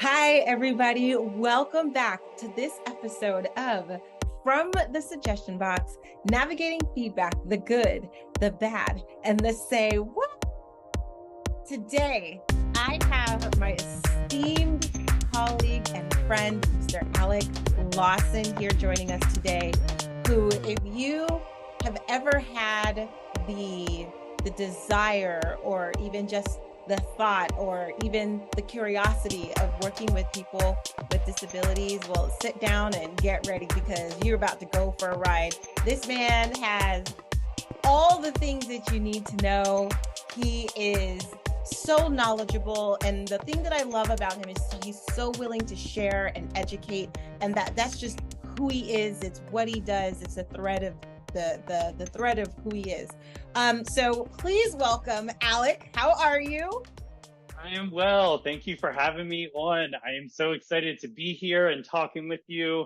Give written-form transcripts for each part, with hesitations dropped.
Hi, everybody. Welcome back to this episode of From the Suggestion Box, navigating feedback, the good, the bad, and the say what. Today, I have my esteemed colleague and friend, Mr. Alec Lawson, here joining us today, who, if you have ever had the desire or even just the thought or even the curiosity of working with people with disabilities, well, sit down and get ready because you're about to go for a ride. This man has all the things that you need to know. He is so knowledgeable, and the thing that I love about him is he's so willing to share and educate, and that's just who he is. It's what he does. It's a thread of the thread of who he is. So please welcome Alec. How are you? I am well. Thank you for having me on. I am so excited to be here and talking with you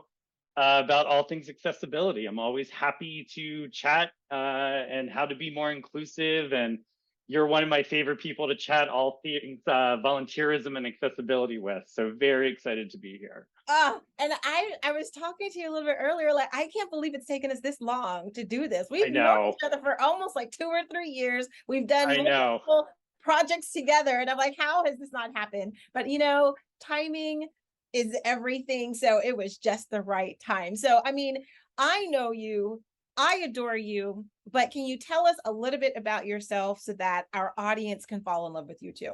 about all things accessibility. I'm always happy to chat and how to be more inclusive. And you're one of my favorite people to chat all things volunteerism and accessibility with. So very excited to be here. And I was talking to you a little bit earlier, like, I can't believe it's taken us this long to do this. I We've known know. each other for almost like 2 or 3 years. We've done I know. multiple projects together, and I'm like, how has this not happened? But timing is everything. So it was just the right time. So, I mean, I know you, I adore you, but can you tell us a little bit about yourself so that our audience can fall in love with you too?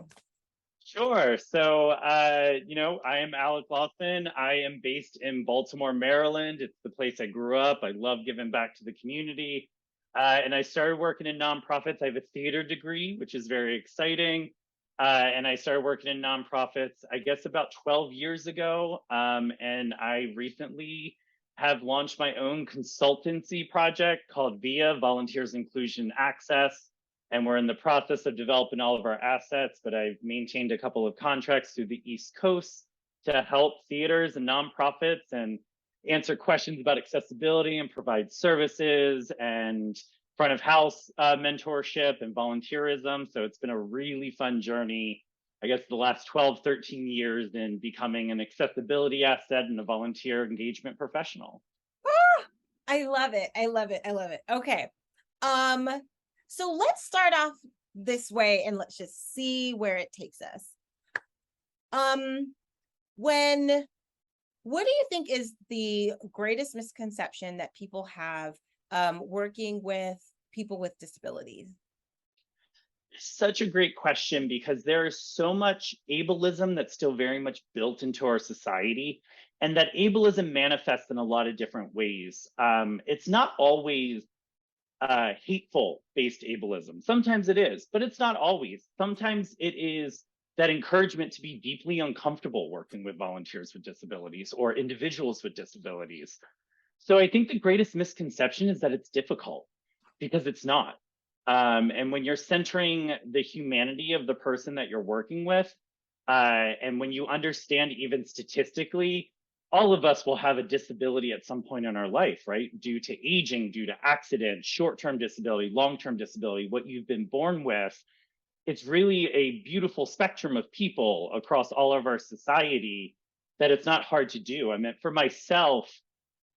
Sure. So, I am Alec Lawson. I am based in Baltimore, Maryland. It's the place I grew up. I love giving back to the community. And I started working in nonprofits. I have a theater degree, which is very exciting. And I started working in nonprofits, I guess, about 12 years ago. And I recently have launched my own consultancy project called VIA, Volunteers Inclusion Access, and we're in the process of developing all of our assets, but I've maintained a couple of contracts through the East Coast to help theaters and nonprofits and answer questions about accessibility and provide services and front of house mentorship and volunteerism. So it's been a really fun journey, I guess, the last 12, 13 years in becoming an accessibility asset and a volunteer engagement professional. Ah, I love it. I love it. I love it. Okay. Um, so let's start off this way and let's just see where it takes us. Um, when what do you think is the greatest misconception that people have working with people with disabilities? Such a great question because there is so much ableism that's still very much built into our society, and that ableism manifests in a lot of different ways. It's not always hateful based ableism. Sometimes it is, but it's not always. Sometimes it is that encouragement to be deeply uncomfortable working with volunteers with disabilities or individuals with disabilities. So I think the greatest misconception is that it's difficult because it's not. And when you're centering the humanity of the person that you're working with, and when you understand even statistically, all of us will have a disability at some point in our life, right? Due to aging, due to accident, short-term disability, long-term disability, what you've been born with. It's really a beautiful spectrum of people across all of our society that it's not hard to do. I mean, for myself,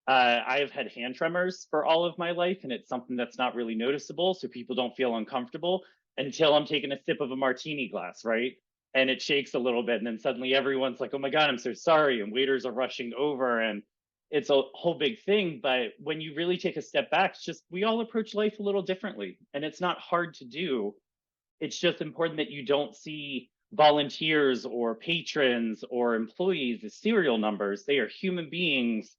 I have had hand tremors for all of my life, and it's something that's not really noticeable, so people don't feel uncomfortable until I'm taking a sip of a martini glass, right? And it shakes a little bit, and then suddenly everyone's like, "Oh my God, I'm so sorry," and waiters are rushing over, and it's a whole big thing. But when you really take a step back, it's just we all approach life a little differently, and it's not hard to do. It's just important that you don't see volunteers or patrons or employees as serial numbers. They are human beings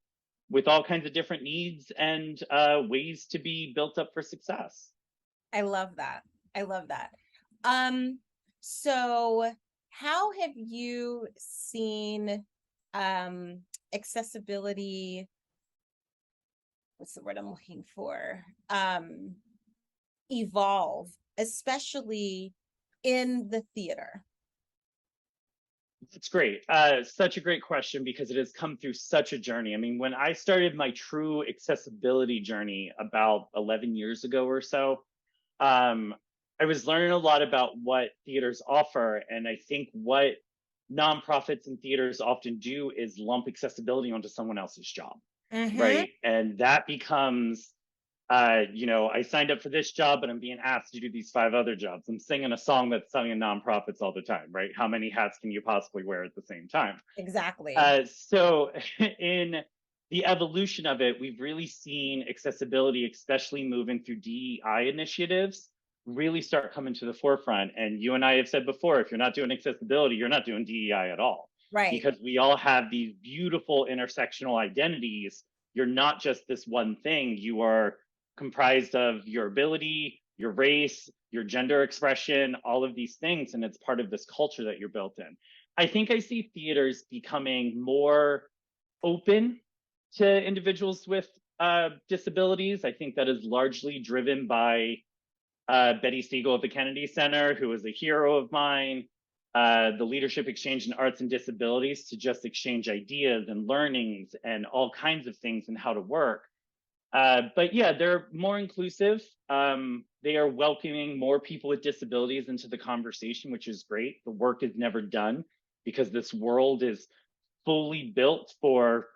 with all kinds of different needs and ways to be built up for success. I love that. I love that. Um, so how have you seen accessibility, what's the word I'm looking for? Evolve, especially in the theater? It's great. Such a great question because it has come through such a journey. I mean, when I started my true accessibility journey about 11 years ago or so, um, I was learning a lot about what theaters offer. And I think what nonprofits and theaters often do is lump accessibility onto someone else's job, Mm-hmm. right? And that becomes, I signed up for this job, but I'm being asked to do these 5 other jobs. I'm singing a song that's sung in nonprofits all the time, right? How many hats can you possibly wear at the same time? Exactly. So in the evolution of it, we've really seen accessibility, especially moving through DEI initiatives, really start coming to the forefront. And you and I have said before, if you're not doing accessibility, you're not doing DEI at all, Right. because we all have these beautiful intersectional identities. You're not just this one thing. You are comprised of your ability, your race, your gender expression, all of these things. And it's part of this culture that you're built in. I think I see theaters becoming more open to individuals with disabilities. I think that is largely driven by Betty Siegel at the Kennedy Center, who is a hero of mine, the Leadership Exchange in Arts and Disabilities, to just exchange ideas and learnings and all kinds of things and how to work. But yeah, they're more inclusive. They are welcoming more people with disabilities into the conversation, which is great. The work is never done because this world is fully built for,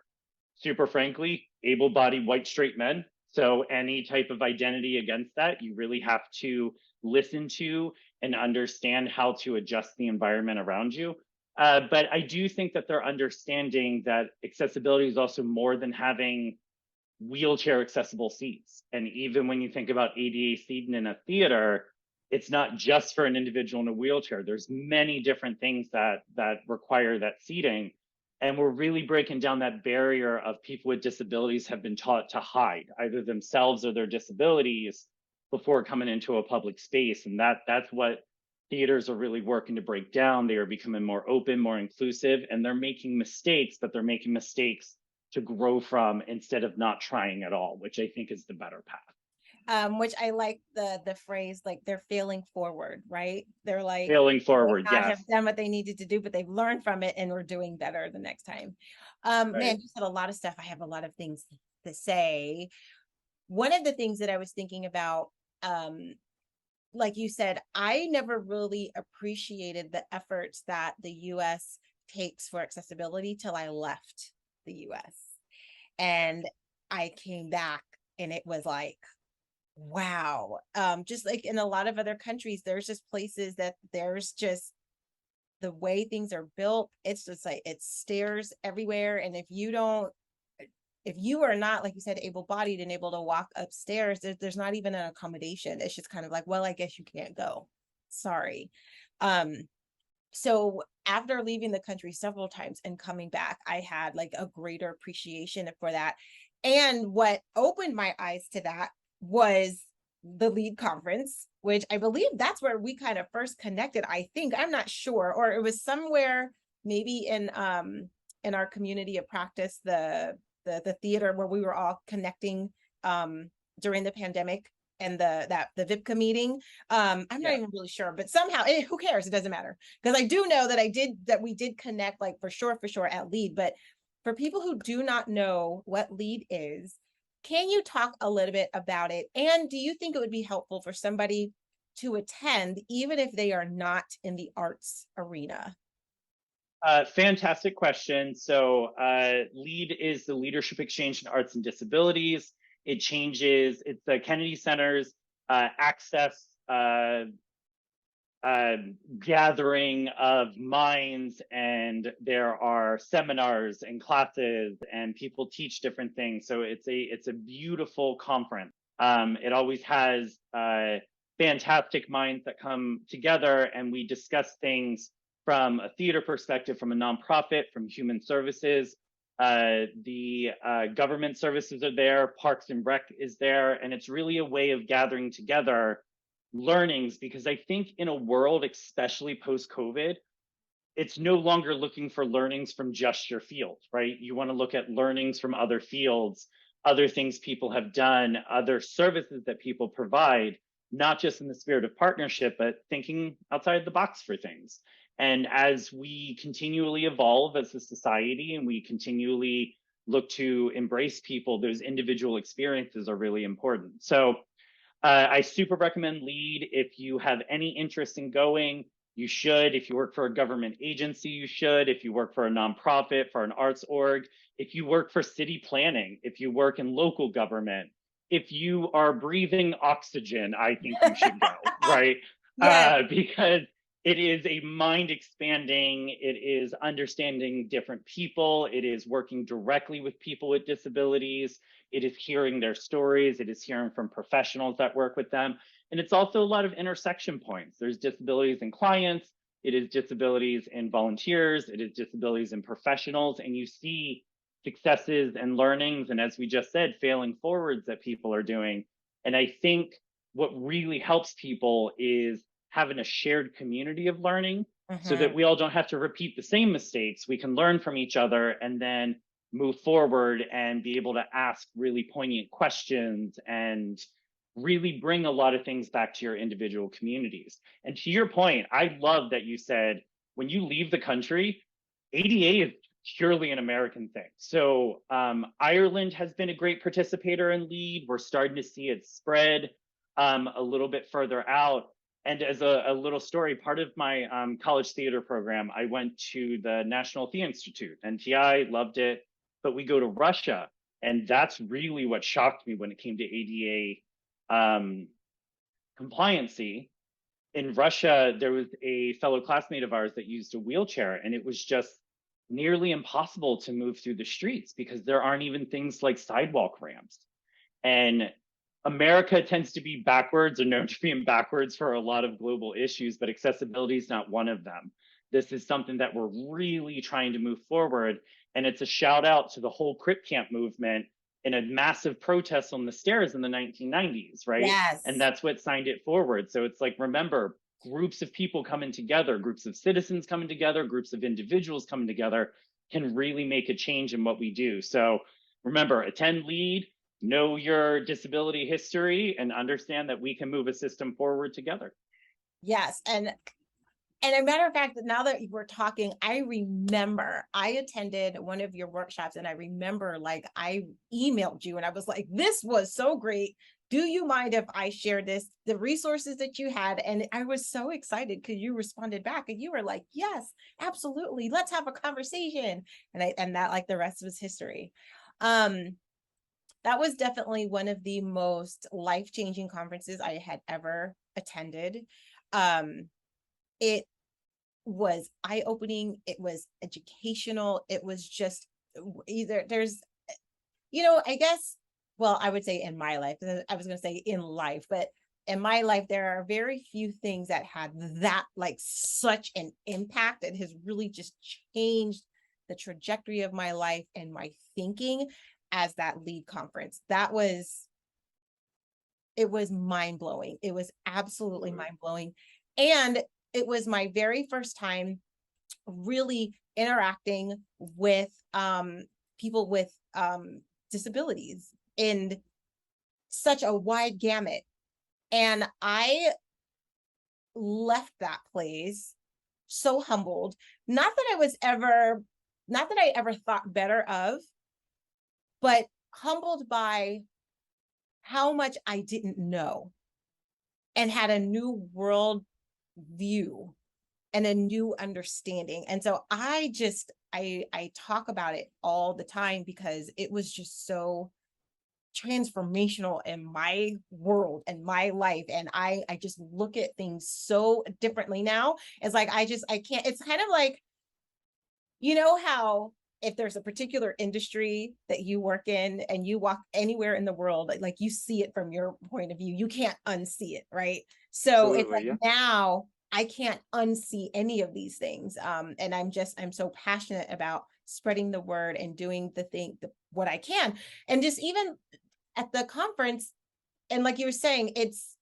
super frankly, able-bodied white straight men. So any type of identity against that, you really have to listen to and understand how to adjust the environment around you. But I do think that they're understanding that accessibility is also more than having wheelchair accessible seats. And even when you think about ADA seating in a theater, it's not just for an individual in a wheelchair. There's many different things that require that seating. And we're really breaking down that barrier of people with disabilities have been taught to hide either themselves or their disabilities before coming into a public space. And that's what theaters are really working to break down. They are becoming more open, more inclusive, and they're making mistakes, but they're making mistakes to grow from instead of not trying at all, which I think is the better path. Which I like the phrase, like they're failing forward, right? They're like, Failing they may forward, not yes. have done what they needed to do, but they've learned from it and we're doing better the next time. Right. Man, you said a lot of stuff. I have a lot of things to say. One of the things that I was thinking about, like you said, I never really appreciated the efforts that the US takes for accessibility till I left the US. And I came back and it was like, wow. Just like in a lot of other countries, there's just places that there's just the way things are built, it's just like it's stairs everywhere. And if you are not, like you said, able-bodied and able to walk upstairs, there's not even an accommodation. It's just kind of like, well, I guess you can't go. Sorry. So after leaving the country several times and coming back, I had like a greater appreciation for that. And what opened my eyes to that was the LEAD conference, which I believe that's where we kind of first connected. I think, I'm not sure, or it was somewhere maybe in our community of practice, the theater where we were all connecting during the pandemic and the VIPCA meeting. I'm not Yeah. even really sure, but somehow who cares? It doesn't matter. Because I do know that we did connect, like for sure at LEAD. But for people who do not know what LEAD is, can you talk a little bit about it? And do you think it would be helpful for somebody to attend, even if they are not in the arts arena? Fantastic question. So LEAD is the Leadership Exchange in Arts and Disabilities. It changes, it's the Kennedy Center's access gathering of minds, and there are seminars and classes and people teach different things. So it's a beautiful conference. It always has fantastic minds that come together and we discuss things from a theater perspective, from a nonprofit, from human services. The government services are there, Parks and Rec is there, and it's really a way of gathering together learnings, because I think in a world, especially post-COVID, it's no longer looking for learnings from just your field, right? You want to look at learnings from other fields, other things people have done, other services that people provide, not just in the spirit of partnership, but thinking outside the box for things. And as we continually evolve as a society and we continually look to embrace people, those individual experiences are really important. So I super recommend LEAD. If you have any interest in going, you should. If you work for a government agency, you should. If you work for a nonprofit, for an arts org, if you work for city planning, if you work in local government, if you are breathing oxygen, I think you should go, right? Yes. Because it is a mind expanding, it is understanding different people, it is working directly with people with disabilities, it is hearing their stories, it is hearing from professionals that work with them. And it's also a lot of intersection points. There's disabilities in clients, it is disabilities in volunteers, it is disabilities in professionals, and you see successes and learnings, and as we just said, failing forwards that people are doing. And I think what really helps people is having a shared community of learning so that we all don't have to repeat the same mistakes. We can learn from each other and then move forward and be able to ask really poignant questions and really bring a lot of things back to your individual communities. And to your point, I love that you said when you leave the country, ADA is purely an American thing. So Ireland has been a great participator and lead. We're starting to see it spread a little bit further out. And as a little story, part of my college theater program, I went to the National Theatre Institute, NTI, loved it, but we go to Russia. And that's really what shocked me when it came to ADA compliancy. In Russia, there was a fellow classmate of ours that used a wheelchair, and it was just nearly impossible to move through the streets because there aren't even things like sidewalk ramps. And America tends to be backwards or known to being backwards for a lot of global issues, but accessibility is not one of them. This is something that we're really trying to move forward. And it's a shout out to the whole Crip Camp movement in a massive protest on the stairs in the 1990s, right? Yes. And that's what signed it forward. So it's like, remember, groups of people coming together, groups of citizens coming together, groups of individuals coming together can really make a change in what we do. So remember, attend, lead, know your disability history, and understand that we can move a system forward together. Yes. And a matter of fact, now that we're talking, I remember I attended one of your workshops, and I remember like I emailed you and I was like, this was so great. Do you mind if I share this, the resources that you had? And I was so excited because you responded back and you were like, yes, absolutely. Let's have a conversation. And that, like, the rest was history. That was definitely one of the most life-changing conferences I had ever attended. It was eye-opening. It was educational. It was just I guess, well, I would say in my life, I was going to say in life, but in my life, there are very few things that had that, like, such an impact. It has really just changed the trajectory of my life and my thinking as that lead conference. It was mind-blowing. It was absolutely mind-blowing. And it was my very first time really interacting with people with disabilities in such a wide gamut. And I left that place so humbled. Not that I ever thought better of, but humbled by how much I didn't know and had a new world view and a new understanding. And so I talk about it all the time because it was just so transformational in my world and my life. And I just look at things so differently now. It's like, I can't, it's kind of like, you know how if there's a particular industry that you work in and you walk anywhere in the world, like you see it from your point of view, you can't unsee it, right? So it's like, now I can't unsee any of these things. And I'm so passionate about spreading the word and doing what I can. And just even at the conference, and like you were saying, it's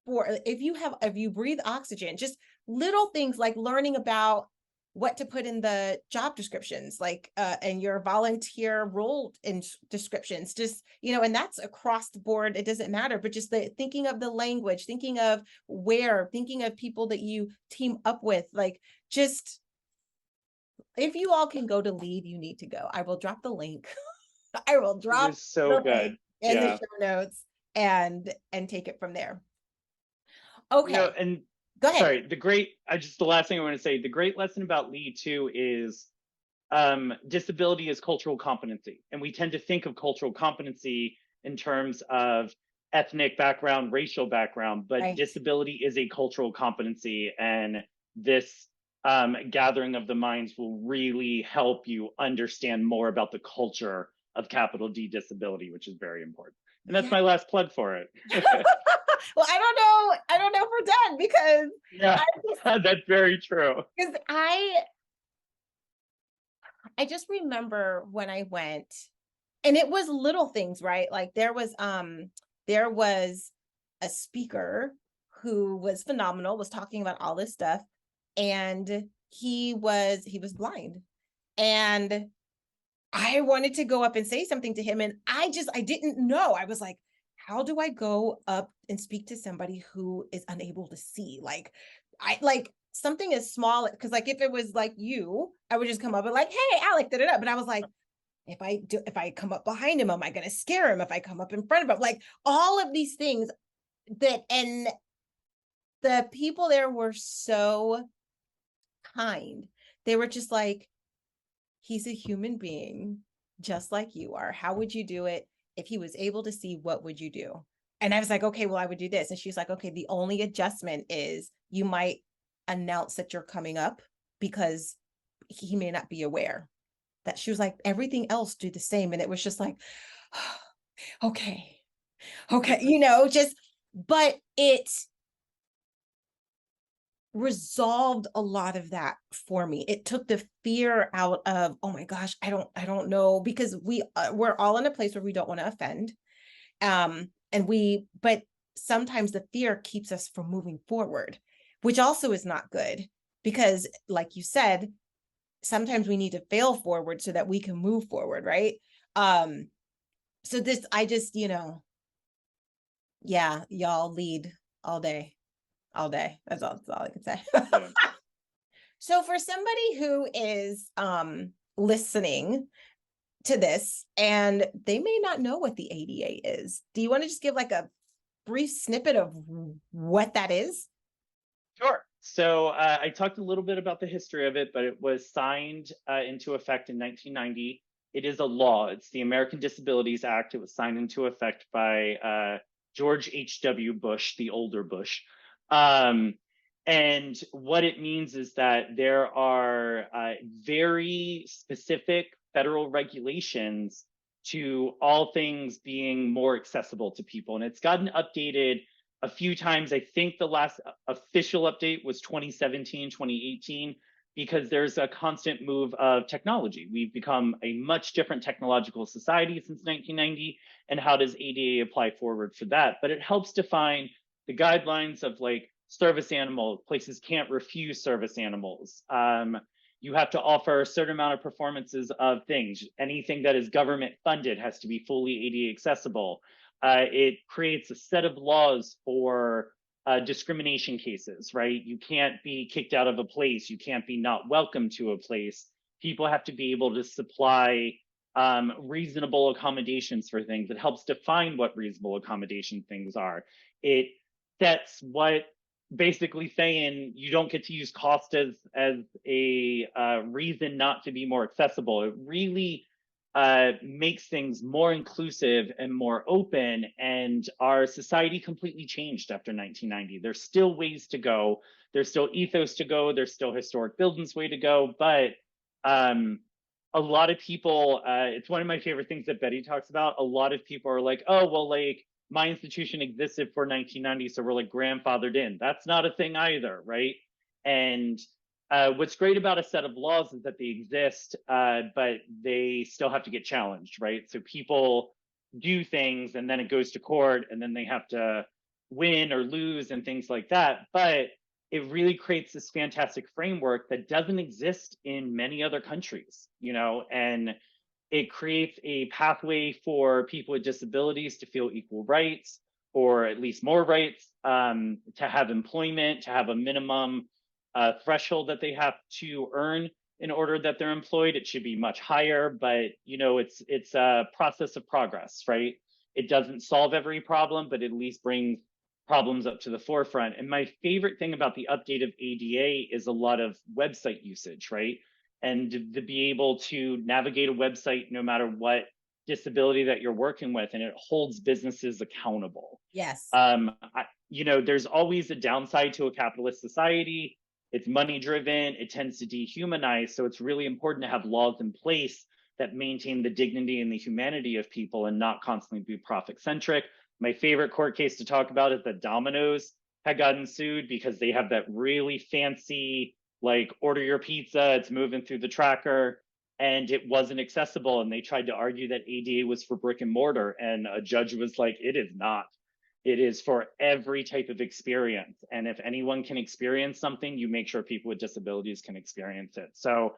for, if you breathe oxygen, just little things like learning about what to put in the job descriptions, like and your volunteer role in descriptions, just, and that's across the board. It doesn't matter, but just thinking of the language, thinking of people that you team up with, like, just, if you all can go to lead, you need to go. I will drop the link. I will drop so good in the show notes and take it from there. Okay. And Go ahead. Sorry, the last thing I want to say, the great lesson about Lee too is disability is cultural competency. And we tend to think of cultural competency in terms of ethnic background, racial background, but Right. disability is a cultural competency. And this gathering of the minds will really help you understand more about the culture of capital D disability, which is very important. And that's Yeah. my last plug for it. Well, I don't know if we're done because Yeah, I just that's very true. because I just remember when I went, and it was little things, right? Like there was a speaker who was phenomenal, was talking about all this stuff, and he was blind. And I wanted to go up and say something to him, and I didn't know. I was like, how do I go up and speak to somebody who is unable to see? I like something as small, because like if it was like you, I would just come up and like, hey, Alec, da da da. But I was like, if I come up behind him, am I gonna scare him? If I come up in front of him, like all of these things and the people there were so kind. They were just like, he's a human being just like you are. How would you do it? If he was able to see, what would you do? And I was like, okay, well, I would do this. And she's like, okay, the only adjustment is you might announce that you're coming up because he may not be aware. That she was like, everything else do the same. And it was just like, okay, okay, just, but it resolved a lot of that for me. It took the fear out of, oh my gosh, I don't know, because we're all in a place where we don't want to offend. But sometimes the fear keeps us from moving forward, which also is not good, because like you said, sometimes we need to fail forward so that we can move forward, right? Um, so this, I just, yeah, y'all lead all day, all day. That's all I can say. Yeah. So for somebody who is listening to this and they may not know what the ADA is, do you want to just give like a brief snippet of what that is? Sure. So I talked a little bit about the history of it, but it was signed into effect in 1990. It is a law. It's the American Disabilities Act. It was signed into effect by George H.W. Bush, the older Bush. Um, and what it means is that there are very specific federal regulations to all things being more accessible to people. And it's gotten updated a few times. I think the last official update was 2017, 2018, because there's a constant move of technology. We've become a much different technological society since 1990. And how does ADA apply forward for that? But it helps define the guidelines of like service animals. Places can't refuse service animals. You have to offer a certain amount of performances of things. Anything that is government funded has to be fully ADA accessible. It creates a set of laws for discrimination cases, right? You can't be kicked out of a place. You can't be not welcome to a place. People have to be able to supply reasonable accommodations for things. It helps define what reasonable accommodation things are. It sets what, basically saying you don't get to use cost as a reason not to be more accessible. It really makes things more inclusive and more open. And our society completely changed after 1990. There's still ways to go. There's still ethos to go. There's still historic buildings way to go. But a lot of people, it's one of my favorite things that Betty talks about. A lot of people are like, oh, well, like my institution existed for 1990, so we're like grandfathered in. That's not a thing either, right? And what's great about a set of laws is that they exist, but they still have to get challenged, right? So people do things and then it goes to court and then they have to win or lose and things like that. But it really creates this fantastic framework that doesn't exist in many other countries, and it creates a pathway for people with disabilities to feel equal rights, or at least more rights, to have employment, to have a minimum threshold that they have to earn in order that they're employed. It should be much higher, but it's a process of progress, right? It doesn't solve every problem, but it at least brings problems up to the forefront. And my favorite thing about the update of ADA is a lot of website usage, right? And to be able to navigate a website no matter what disability that you're working with, and it holds businesses accountable. Yes. There's always a downside to a capitalist society. It's money driven, it tends to dehumanize. So it's really important to have laws in place that maintain the dignity and the humanity of people and not constantly be profit centric. My favorite court case to talk about is that Domino's had gotten sued because they have that really fancy, like, order your pizza, it's moving through the tracker, and it wasn't accessible. And they tried to argue that ADA was for brick and mortar. And a judge was like, it is not. It is for every type of experience. And if anyone can experience something, you make sure people with disabilities can experience it. So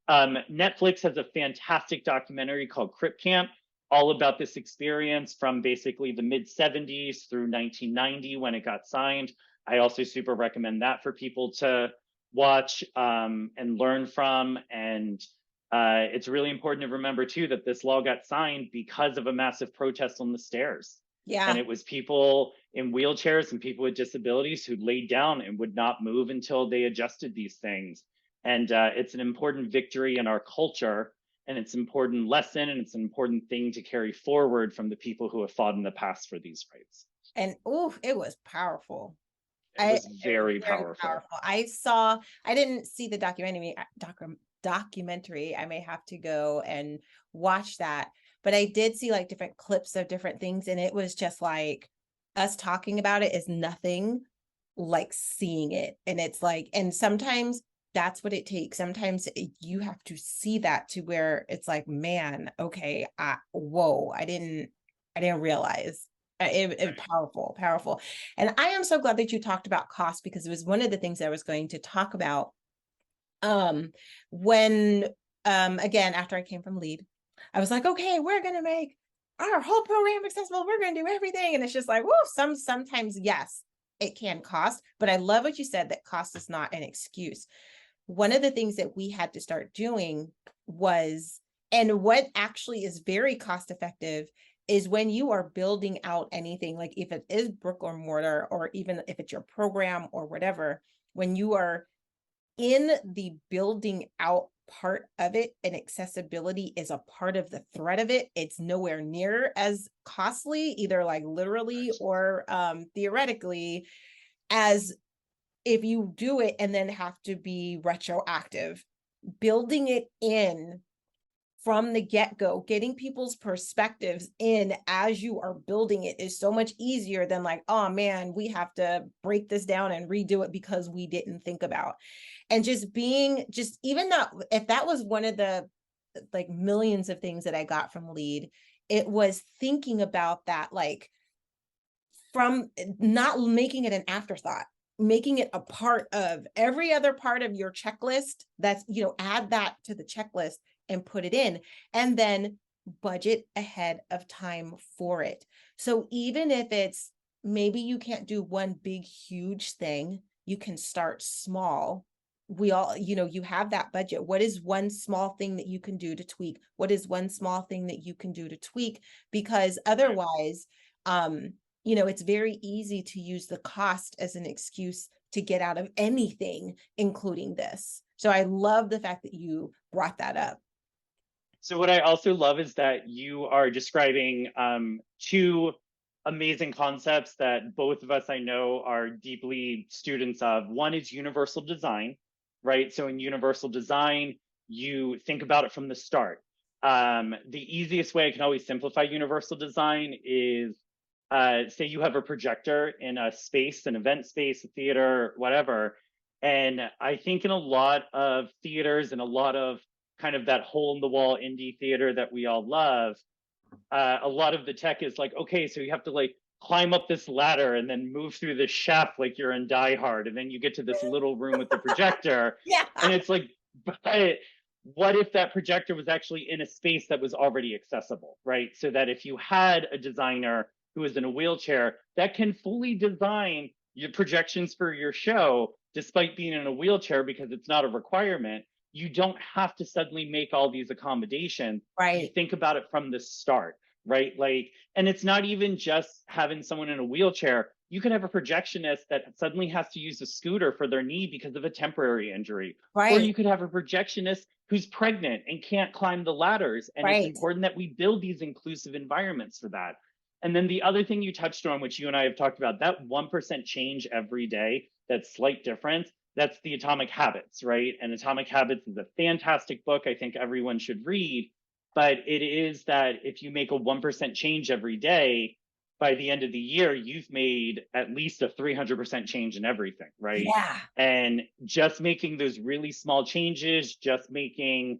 Netflix has a fantastic documentary called Crip Camp, all about this experience from basically the mid 70s through 1990 when it got signed. I also super recommend that for people to watch and learn from. And it's really important to remember too that this law got signed because of a massive protest on the stairs. Yeah. And it was people in wheelchairs and people with disabilities who laid down and would not move until they adjusted these things. And it's an important victory in our culture, and it's an important lesson, and it's an important thing to carry forward from the people who have fought in the past for these rights. And it was powerful. It was very powerful. I didn't see the documentary. I may have to go and watch that, but I did see like different clips of different things, and it was just like us talking about it is nothing like seeing it. And it's like, and sometimes that's what it takes. Sometimes you have to see that to where it's like, man, okay, whoa, I didn't realize. It powerful. And I am so glad that you talked about cost, because it was one of the things I was going to talk about. When again, after I came from LEAD, I was like, okay, we're gonna make our whole program accessible. We're gonna do everything. And it's just like, whoa, sometimes, yes, it can cost, but I love what you said, that cost is not an excuse. One of the things that we had to start doing was, and what actually is very cost effective, is when you are building out anything, like if it is brick or mortar, or even if it's your program or whatever, when you are in the building out part of it and accessibility is a part of the thread of it, it's nowhere near as costly, either like literally or theoretically, as if you do it and then have to be retroactive. Building it in from the get-go, getting people's perspectives in as you are building it is so much easier than like, oh man, we have to break this down and redo it because we didn't think about. And just even that, if that was one of the like millions of things that I got from LEAD, it was thinking about that, like, from not making it an afterthought, making it a part of every other part of your checklist. That's, add that to the checklist and put it in, and then budget ahead of time for it. So even if it's, maybe you can't do one big, huge thing, you can start small. We all, you have that budget. What is one small thing that you can do to tweak? What is one small thing that you can do to tweak? Because otherwise, it's very easy to use the cost as an excuse to get out of anything, including this. So I love the fact that you brought that up. So what I also love is that you are describing two amazing concepts that both of us, I know, are deeply students of. One is universal design, right? So in universal design, you think about it from the start. The easiest way I can always simplify universal design is, say you have a projector in a space, an event space, a theater, whatever. And I think in a lot of theaters and a lot of kind of that hole in the wall indie theater that we all love, a lot of the tech is like, okay, so you have to like climb up this ladder and then move through this shaft like you're in Die Hard, and then you get to this little room with the projector. Yeah. And it's like, but what if that projector was actually in a space that was already accessible, right? So that if you had a designer who is in a wheelchair that can fully design your projections for your show, despite being in a wheelchair, because it's not a requirement, you don't have to suddenly make all these accommodations. Right. You think about it from the start, right? Like, and it's not even just having someone in a wheelchair. you could have a projectionist that suddenly has to use a scooter for their knee because of a temporary injury. Or Right. you could have a projectionist who's pregnant and can't climb the ladders. And it's Right. important that we build these inclusive environments for that. And then the other thing you touched on, which you and I have talked about, that 1% change every day, that slight difference, that's the Atomic Habits, right? And Atomic Habits is a fantastic book I think everyone should read. But it is that if you make a 1% change every day, by the end of the year, you've made at least a 300% change in everything, right? Yeah. And just making those really small changes, just making,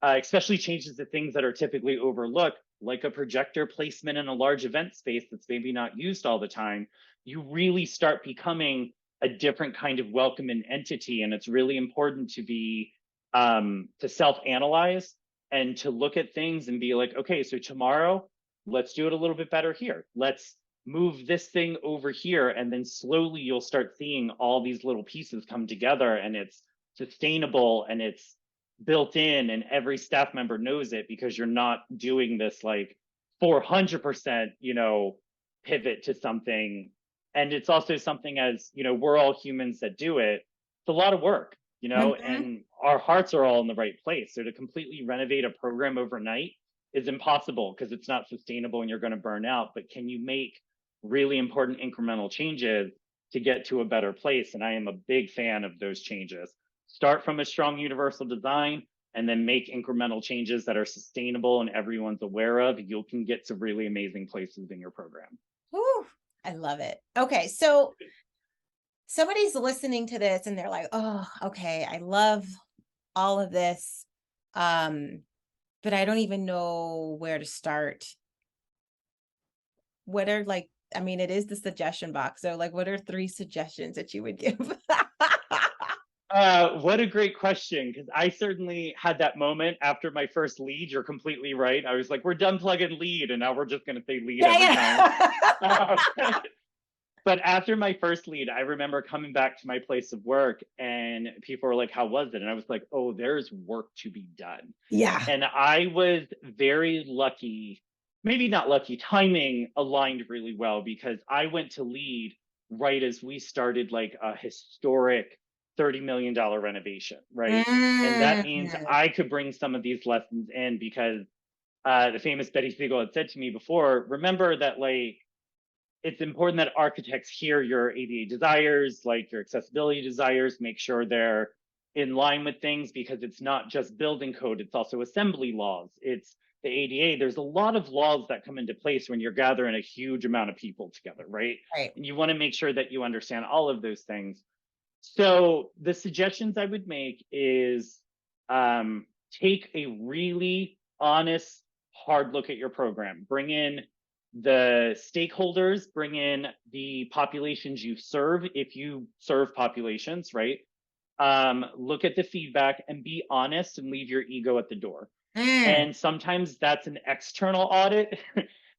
especially changes to things that are typically overlooked, like a projector placement in a large event space that's maybe not used all the time, you really start becoming a different kind of welcoming entity. And it's really important to be, to self-analyze and to look at things and be like, okay, so tomorrow, let's do it a little bit better here. Let's move this thing over here. And then slowly you'll start seeing all these little pieces come together, and it's sustainable and it's built in, and every staff member knows it, because you're not doing this like 400%, pivot to something. And it's also something, as we're all humans that do it. It's a lot of work, Mhm. and our hearts are all in the right place. So to completely renovate a program overnight is impossible, because it's not sustainable and you're going to burn out. But can you make really important incremental changes to get to a better place? And I am a big fan of those changes. Start from a strong universal design and then make incremental changes that are sustainable and everyone's aware of. You can get to really amazing places in your program. Whew, I love it. Okay, so somebody's listening to this and they're like, "Oh, okay, I love all of this, um, but I don't even know where to start." What are like, I mean, it is the suggestion box. So like, what are 3 suggestions that you would give? What a great question, because I certainly had that moment after my first lead. You're completely right. I was like, we're done plugging lead, and now we're just going to say lead Yeah, every time. yeah. But after my first lead, I remember coming back to my place of work and people were like, how was it? And I was like, oh, there's work to be done. Yeah. And I was very lucky, maybe not lucky, timing aligned really well, because I went to lead right as we started like a historic $30 million renovation, right? And that means Mm. I could bring some of these lessons in, because the famous Betty Siegel had said to me before, remember that like, it's important that architects hear your ADA desires, like your accessibility desires, make sure they're in line with things, because it's not just building code, it's also assembly laws. It's the ADA. There's a lot of laws that come into place when you're gathering a huge amount of people together, right? Right. And you want to make sure that you understand all of those things. So the suggestions I would make is, take a really honest, hard look at your program. Bring in the stakeholders, bring in the populations you serve, if you serve populations, right? Look at the feedback and be honest and leave your ego at the door. Mm. And sometimes that's an external audit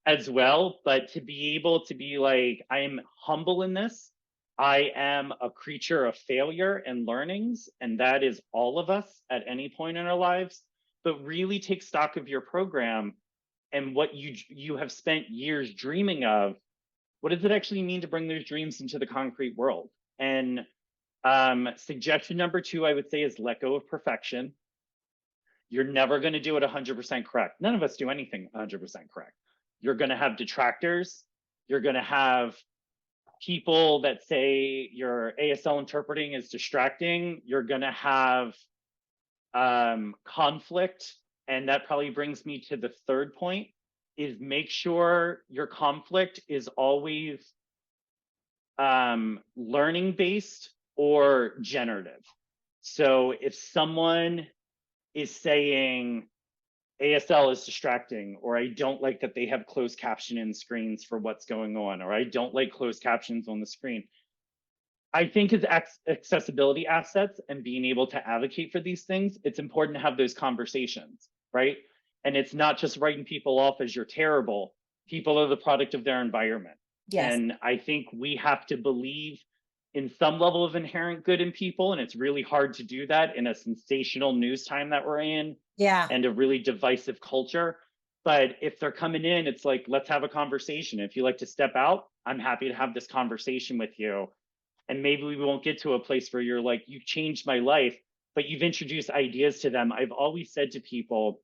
as well. But to be able to be like, I am humble in this. I am a creature of failure and learnings, and that is all of us at any point in our lives. But really take stock of your program and what you have spent years dreaming of. What does it actually mean to bring those dreams into the concrete world? And suggestion number 2, I would say, is let go of perfection. You're never going to do it 100% correct. None of us do anything 100% correct. You're going to have detractors. You're going to have people that say your ASL interpreting is distracting. You're going to have conflict. And that probably brings me to the third point, is make sure your conflict is always learning based or generative. So if someone is saying ASL is distracting, or I don't like that they have closed caption in screens for what's going on, or I don't like closed captions on the screen, I think as accessibility assets and being able to advocate for these things, it's important to have those conversations, right? And it's not just writing people off as you're terrible. People are the product of their environment. Yes. And I think we have to believe in some level of inherent good in people. And it's really hard to do that in a sensational news time that we're in, Yeah. and a really divisive culture. But if they're coming in, it's like, let's have a conversation. If you like to step out, I'm happy to have this conversation with you. And maybe we won't get to a place where you're like, you've changed my life, but you've introduced ideas to them. I've always said to people,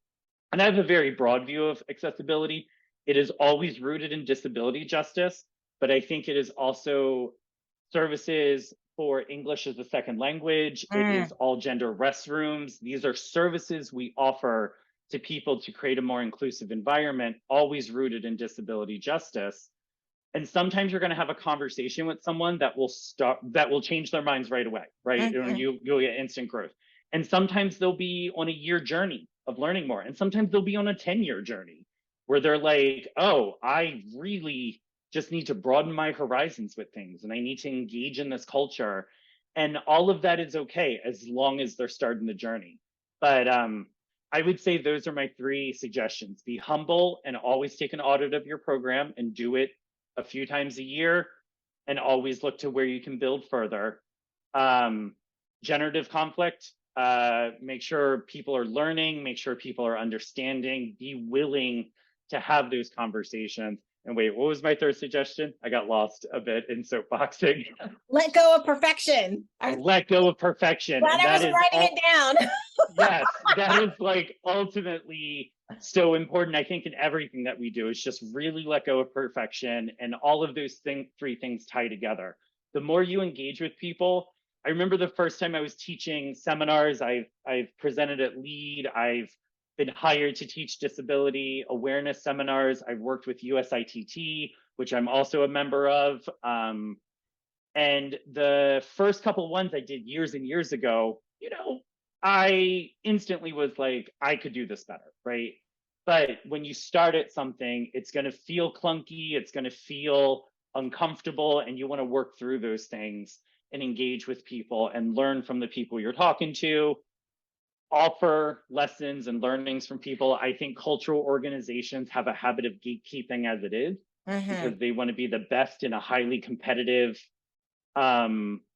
and I have a very broad view of accessibility, it is always rooted in disability justice, but I think it is also services for English as a second language. It is all gender restrooms. These are services we offer to people to create a more inclusive environment, always rooted in disability justice. And sometimes you're going to have a conversation with someone that will change their minds right away, right? You'll get instant growth. And sometimes they'll be on a year journey of learning more. And sometimes they'll be on a 10-year journey where they're like, oh, I really just need to broaden my horizons with things and I need to engage in this culture. And all of that is okay as long as they're starting the journey. But I would say those are my 3 suggestions. Be humble and always take an audit of your program and do it a few times a year, and always look to where you can build further. Generative conflict, make sure people are learning, make sure people are understanding, be willing to have those conversations. And wait, what was my 3rd suggestion? I got lost a bit in soapboxing. Let go of perfection. Let go of perfection. Glad I was writing it down. Yes, that is like ultimately so important. I think in everything that we do is just really let go of perfection, and all of those 3 things tie together. The more you engage with people, I remember the first time I was teaching seminars, I've presented at LEAD, I've been hired to teach disability awareness seminars. I've worked with USITT, which I'm also a member of. And the first couple ones I did years and years ago, I instantly was like, I could do this better, right? But when you start at something, it's going to feel clunky, it's going to feel uncomfortable, and you want to work through those things and engage with people and learn from the people you're talking to, offer lessons and learnings from people. I think cultural organizations have a habit of gatekeeping as it is, because they want to be the best in a highly competitive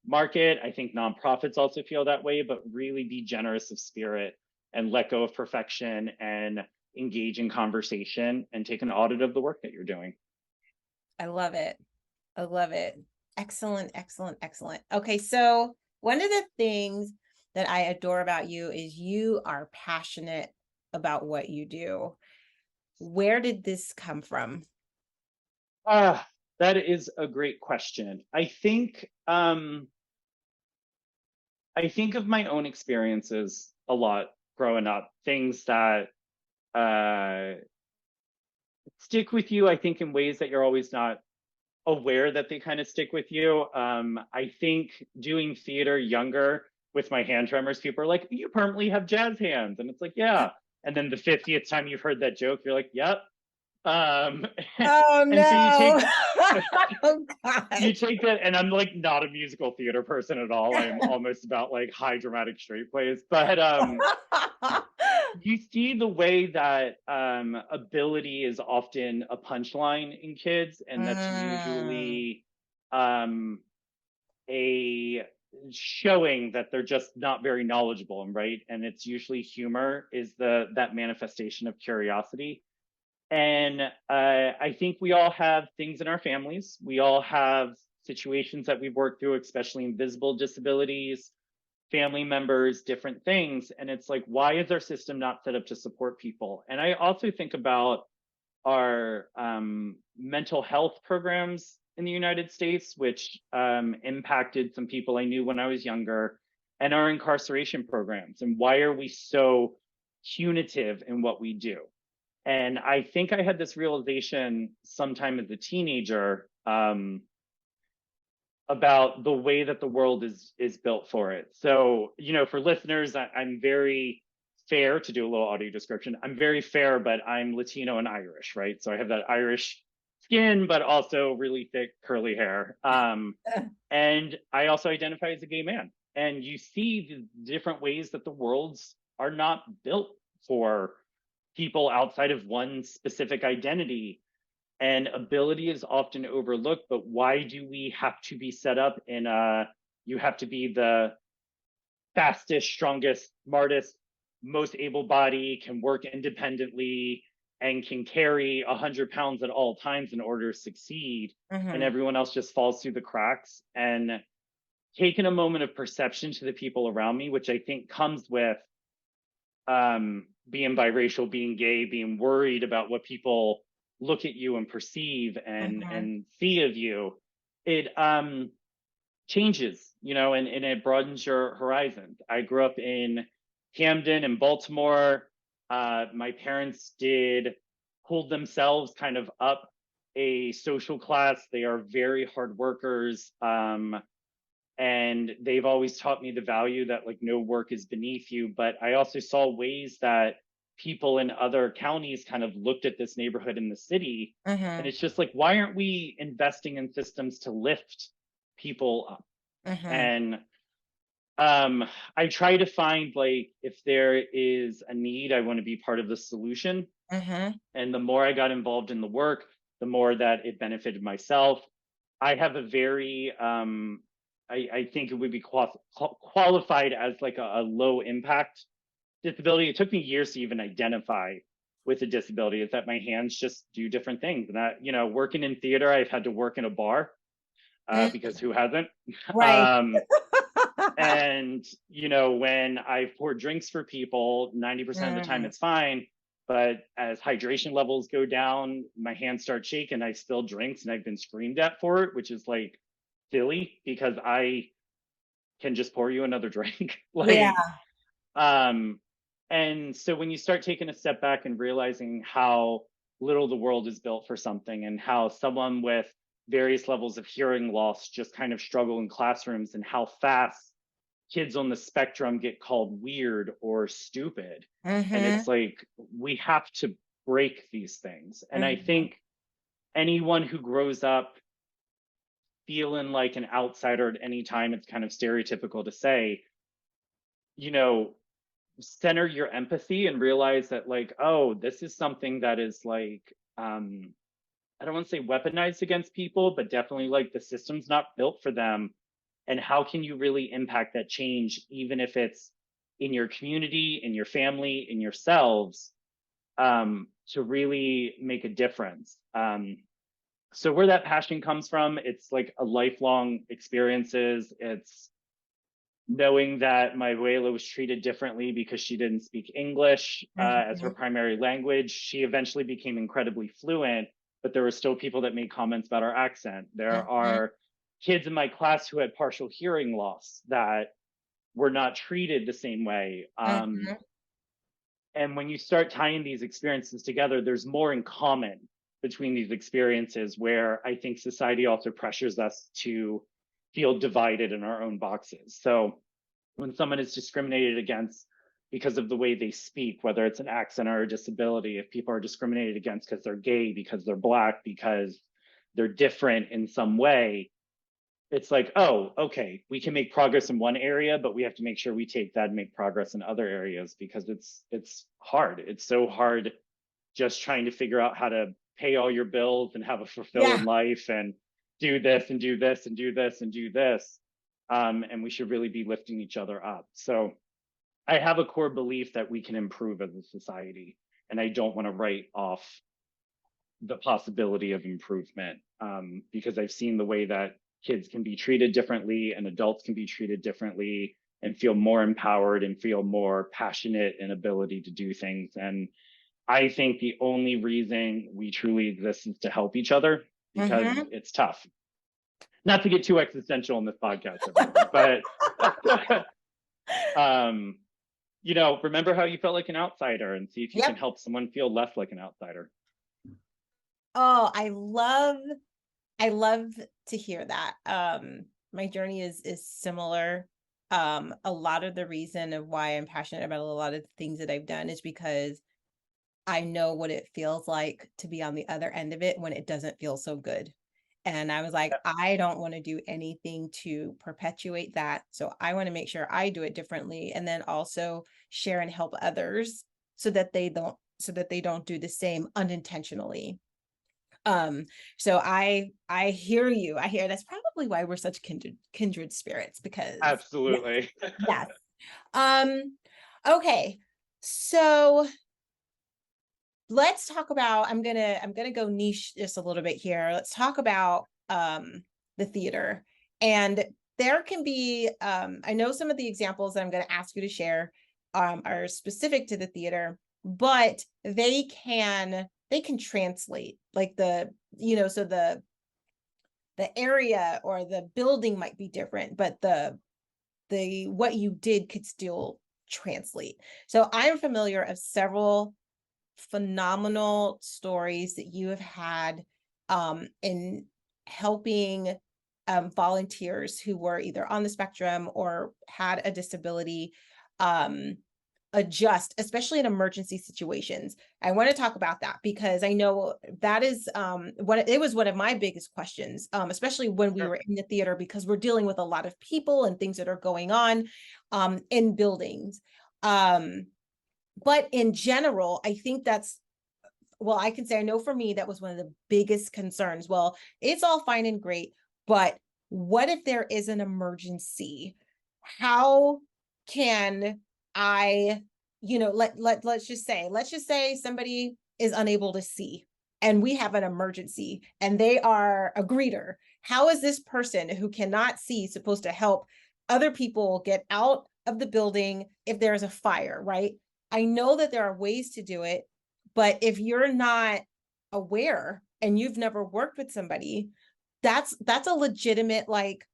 market. I think nonprofits also feel that way, but really be generous of spirit and let go of perfection and engage in conversation and take an audit of the work that you're doing. I love it. I love it. Excellent, excellent, excellent. Okay, so one of the things that I adore about you is you are passionate about what you do. Where did this come from? That is a great question. I think of my own experiences a lot growing up, things that stick with you, I think, in ways that you're always not aware that they kind of stick with you. I think doing theater younger with my hand tremors, people are like, you permanently have jazz hands. And it's like, yeah. And then the 50th time you've heard that joke, you're like, yep. Oh no. Oh, God. You take that, and I'm like not a musical theater person at all. I am almost about like high dramatic straight plays, but you see the way that ability is often a punchline in kids, and that's usually a showing that they're just not very knowledgeable, right? And it's usually humor is that manifestation of curiosity. And I think we all have things in our families. We all have situations that we've worked through, especially invisible disabilities, family members, different things. And it's like, why is our system not set up to support people? And I also think about our mental health programs in the United States, which impacted some people I knew when I was younger, and our incarceration programs. And why are we so punitive in what we do? And I think I had this realization sometime as a teenager about the way that the world is built for it. So, for listeners, I'm very fair, to do a little audio description. I'm very fair, but I'm Latino and Irish, right? So I have that Irish skin, but also really thick curly hair. And I also identify as a gay man. And you see the different ways that the worlds are not built for people outside of one specific identity, and ability is often overlooked. But why do we have to be set up in you have to be the fastest, strongest, smartest, most able-bodied, can work independently, and can carry 100 pounds at all times in order to succeed, and Mm-hmm. everyone else just falls through the cracks. And taking a moment of perception to the people around me, which I think comes with being biracial, being gay, being worried about what people look at you and perceive Mm-hmm. and see of you, it changes, and it broadens your horizons. I grew up in Camden and Baltimore. My parents did hold themselves kind of up a social class. They are very hard workers. And they've always taught me the value that like no work is beneath you. But I also saw ways that people in other counties kind of looked at this neighborhood in the city, and Mm-hmm. it's just like, why aren't we investing in systems to lift people up? Mm-hmm. And I try to find, like, if there is a need, I want to be part of the solution. Mm-hmm. And the more I got involved in the work, the more that it benefited myself. I have a very I think it would be qualified as like a low impact disability. It took me years to even identify with a disability. Is that my hands just do different things, and that, working in theater, I've had to work in a bar, Mm-hmm. because who hasn't? Right. um, and when I pour drinks for people, 90% of the time Mm-hmm. it's fine. But as hydration levels go down, my hands start shaking. I spill drinks, and I've been screamed at for it, which is like silly because I can just pour you another drink. Yeah. Like, um, and so when you start taking a step back and realizing how little the world is built for something, and how someone with various levels of hearing loss just kind of struggle in classrooms, and how fast kids on the spectrum get called weird or stupid. And Mm-hmm. it's like, we have to break these things. And I Mm-hmm. think anyone who grows up feeling like an outsider at any time, it's kind of stereotypical to say, you know, center your empathy and realize that, like, oh, this is something that is like, I don't want to say weaponized against people, but definitely like the system's not built for them. And how can you really impact that change, even if it's in your community, in your family, in yourselves, to really make a difference? So where that passion comes from, it's like a lifelong experiences. It's knowing that my abuela was treated differently because she didn't speak English as her Mm-hmm. primary language. She eventually became incredibly fluent, but there were still people that made comments about our accent. There Mm-hmm. are kids in my class who had partial hearing loss that were not treated the same way. Mm-hmm. And when you start tying these experiences together, there's more in common between these experiences, where I think society also pressures us to feel divided in our own boxes. So when someone is discriminated against because of the way they speak, whether it's an accent or a disability, if people are discriminated against because they're gay, because they're black, because they're different in some way, it's like, oh, okay, we can make progress in one area, but we have to make sure we take that and make progress in other areas, because it's hard. It's so hard just trying to figure out how to pay all your bills and have a fulfilling Yeah. life and do this and do this and do this and do this. And we should really be lifting each other up. So I have a core belief that we can improve as a society, and I don't want to write off the possibility of improvement, because I've seen the way that kids can be treated differently and adults can be treated differently and feel more empowered and feel more passionate and ability to do things. And I think the only reason we truly exist is to help each other, because Mm-hmm. it's tough. Not to get too existential in this podcast, everyone, but um, remember how you felt like an outsider, and see if you can Yep. help someone feel less like an outsider. Oh, I love to hear that. My journey is similar. A lot of the reason of why I'm passionate about a lot of the things that I've done is because I know what it feels like to be on the other end of it when it doesn't feel so good. And I was like, I don't want to do anything to perpetuate that. So I want to make sure I do it differently, and then also share and help others so that they don't do the same unintentionally. Um, so I hear you. I hear that's probably why we're such kindred spirits, because yes, Absolutely. yes. Um, okay. So let's talk about, I'm gonna go niche just a little bit here. Let's talk about the theater. And there can be I know some of the examples that I'm going to ask you to share are specific to the theater, but they can translate, like so the area or the building might be different, but the what you did could still translate. So I am familiar of several phenomenal stories that you have had in helping volunteers who were either on the spectrum or had a disability um, adjust, especially in emergency situations. I want to talk about that because I know that is what it was one of my biggest questions, especially when we Sure. were in the theater, because we're dealing with a lot of people and things that are going on in buildings. But in general, I think that's, well, I can say I know for me, that was one of the biggest concerns. Well, it's all fine and great, but what if there is an emergency? How can I, let's just say somebody is unable to see and we have an emergency and they are a greeter. How is this person who cannot see supposed to help other people get out of the building if there's a fire, right? I know that there are ways to do it, but if you're not aware and you've never worked with somebody, that's a legitimate like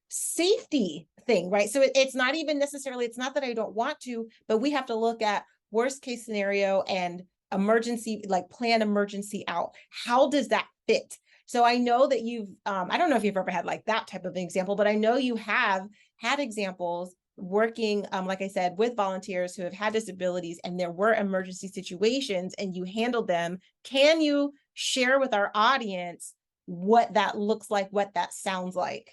safety thing, right? So it's not even necessarily, it's not that I don't want to, but we have to look at worst case scenario and emergency, like plan emergency out. How does that fit? So I know that you've I don't know if you've ever had like that type of example, but I know you have had examples working, like I said, with volunteers who have had disabilities and there were emergency situations and you handled them. Can you share with our audience what that looks like, what that sounds like?